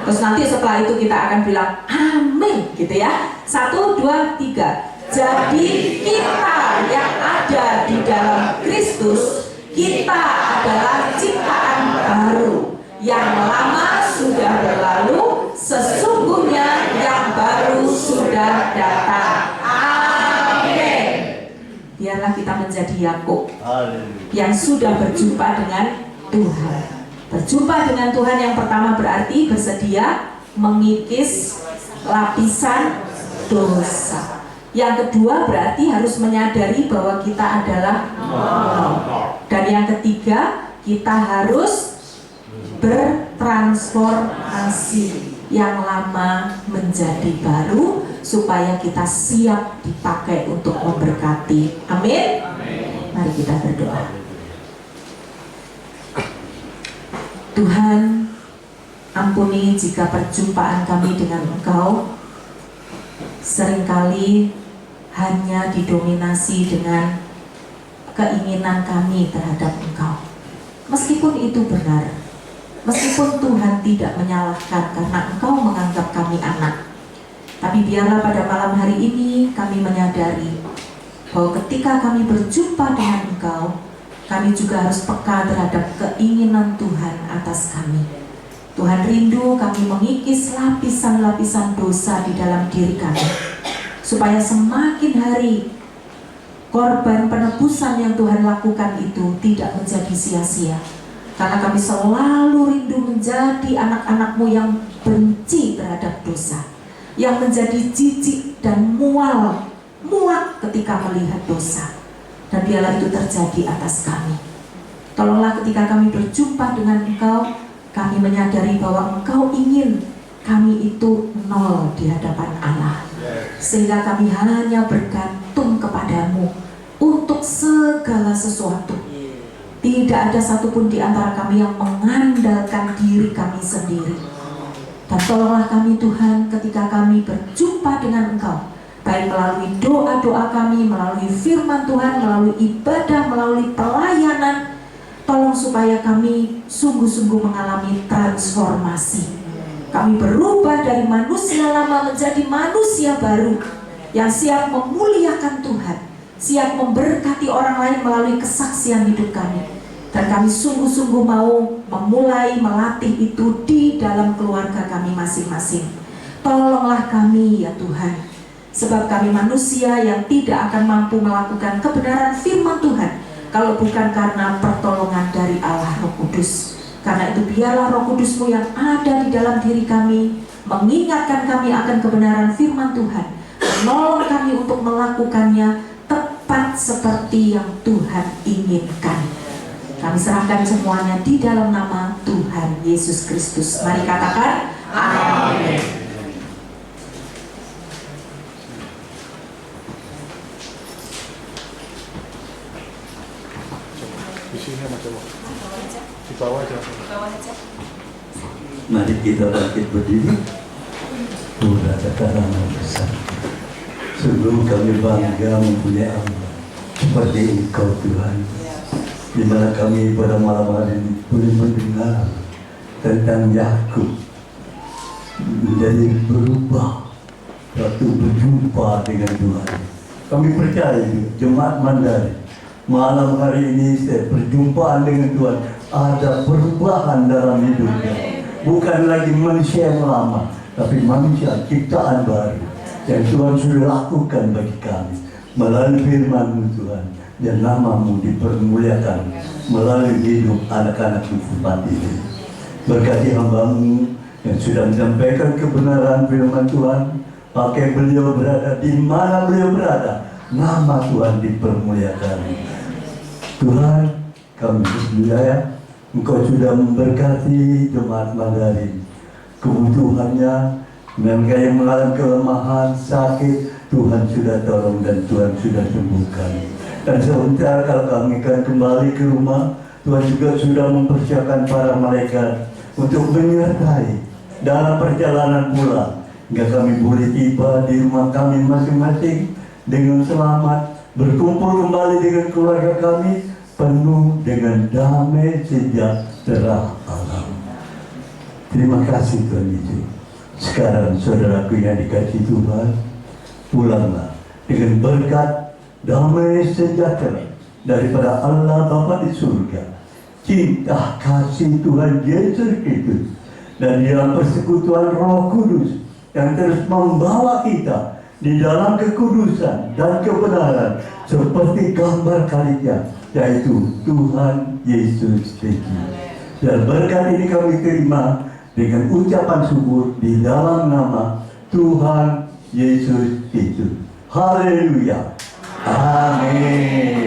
Terus nanti setelah itu kita akan bilang amin gitu ya. 1, 2, 3. Jadi kita yang ada di dalam Kristus, kita adalah ciptaan baru. Yang lama sudah berlalu, sesungguhnya yang baru sudah datang. Amin. Biarlah kita menjadi Yakub yang sudah berjumpa dengan Tuhan. Berjumpa dengan Tuhan yang pertama berarti bersedia mengikis lapisan dosa. Yang kedua berarti harus menyadari bahwa kita adalah dan yang ketiga kita harus bertransformasi, yang lama menjadi baru, supaya kita siap dipakai untuk memberkati. Amin. Mari kita berdoa. Tuhan, ampuni jika perjumpaan kami dengan Engkau seringkali hanya didominasi dengan keinginan kami terhadap Engkau. Meskipun itu benar, meskipun Tuhan tidak menyalahkan karena Engkau menganggap kami anak, tapi biarlah pada malam hari ini kami menyadari bahwa ketika kami berjumpa dengan Engkau, kami juga harus peka terhadap keinginan Tuhan atas kami. Tuhan rindu kami mengikis lapisan-lapisan dosa di dalam diri kami, supaya semakin hari korban penebusan yang Tuhan lakukan itu tidak menjadi sia-sia. Karena kami selalu rindu menjadi anak-anak-Mu yang benci terhadap dosa, yang menjadi jijik dan muak ketika melihat dosa. Dan biarlah itu terjadi atas kami. Tolonglah ketika kami berjumpa dengan Engkau, kami menyadari bahwa Engkau ingin kami itu nol di hadapan Allah, sehingga kami hanya bergantung kepadamu untuk segala sesuatu. Tidak ada satupun di antara kami yang mengandalkan diri kami sendiri. Dan tolonglah kami Tuhan ketika kami berjumpa dengan Engkau, baik melalui doa-doa kami, melalui firman Tuhan, melalui ibadah, melalui pelayanan. Tolong supaya kami sungguh-sungguh mengalami transformasi. Kami berubah dari manusia lama menjadi manusia baru yang siap memuliakan Tuhan, siap memberkati orang lain melalui kesaksian hidup kami. Dan kami sungguh-sungguh mau memulai melatih itu di dalam keluarga kami masing-masing. Tolonglah kami ya Tuhan, sebab kami manusia yang tidak akan mampu melakukan kebenaran firman Tuhan kalau bukan karena pertolongan dari Allah Roh Kudus. Karena itu biarlah Roh Kudus-Mu yang ada di dalam diri kami mengingatkan kami akan kebenaran firman Tuhan, menolong kami untuk melakukannya tepat seperti yang Tuhan inginkan. Kami serahkan semuanya di dalam nama Tuhan Yesus Kristus. Mari katakan amin. Di sini Mas coba. Di bawah aja. Mari kita bangkit berdiri. Tuhan katakan besar. Sungguh kami bangga mempunyai Allah seperti Engkau Tuhan. Di mana kami pada malam hari ini boleh mendengar tentang Yakub menjadi berubah waktu berjumpa dengan Tuhan. Kami percaya jemaat Mandarin malam hari ini setiap perjumpaan dengan Tuhan ada perubahan dalam hidupnya. Bukan lagi manusia yang lama, tapi manusia ciptaan baru yang Tuhan sudah lakukan bagi kami melalui firman-Mu Tuhan, dan nama-Mu dipermuliakan melalui hidup anak-anak Bupati ini. Berkati hamba-Mu yang sudah menyampaikan kebenaran firman Tuhan, pakai beliau berada di mana beliau berada, nama Tuhan dipermuliakan. Tuhan, kami berdoa Engkau sudah memberkati jemaat Mandarin, kebutuhannya, mereka yang mengalami kelemahan, sakit, Tuhan sudah tolong dan Tuhan sudah sembuhkan. Dan sebentar kalau kami akan kembali ke rumah, Tuhan juga sudah mempersiapkan para malaikat untuk menyertai dalam perjalanan pulang, hingga kami boleh tiba di rumah kami masing-masing dengan selamat, berkumpul kembali dengan keluarga kami, penuh dengan damai sejahtera alam. Terima kasih Tuhan Yesus. Sekarang saudaraku yang dikasihi Tuhan, pulanglah dengan berkat damai sejahtera daripada Allah Bapa di surga, cinta kasih Tuhan Yesus Kristus, dan dalam persekutuan Roh Kudus yang terus membawa kita di dalam kekudusan dan kebenaran seperti gambar karya, yaitu Tuhan Yesus Kristus. Dan berkat ini kami terima dengan ucapan syukur di dalam nama Tuhan Yesus Kristus. Haleluya. Amin.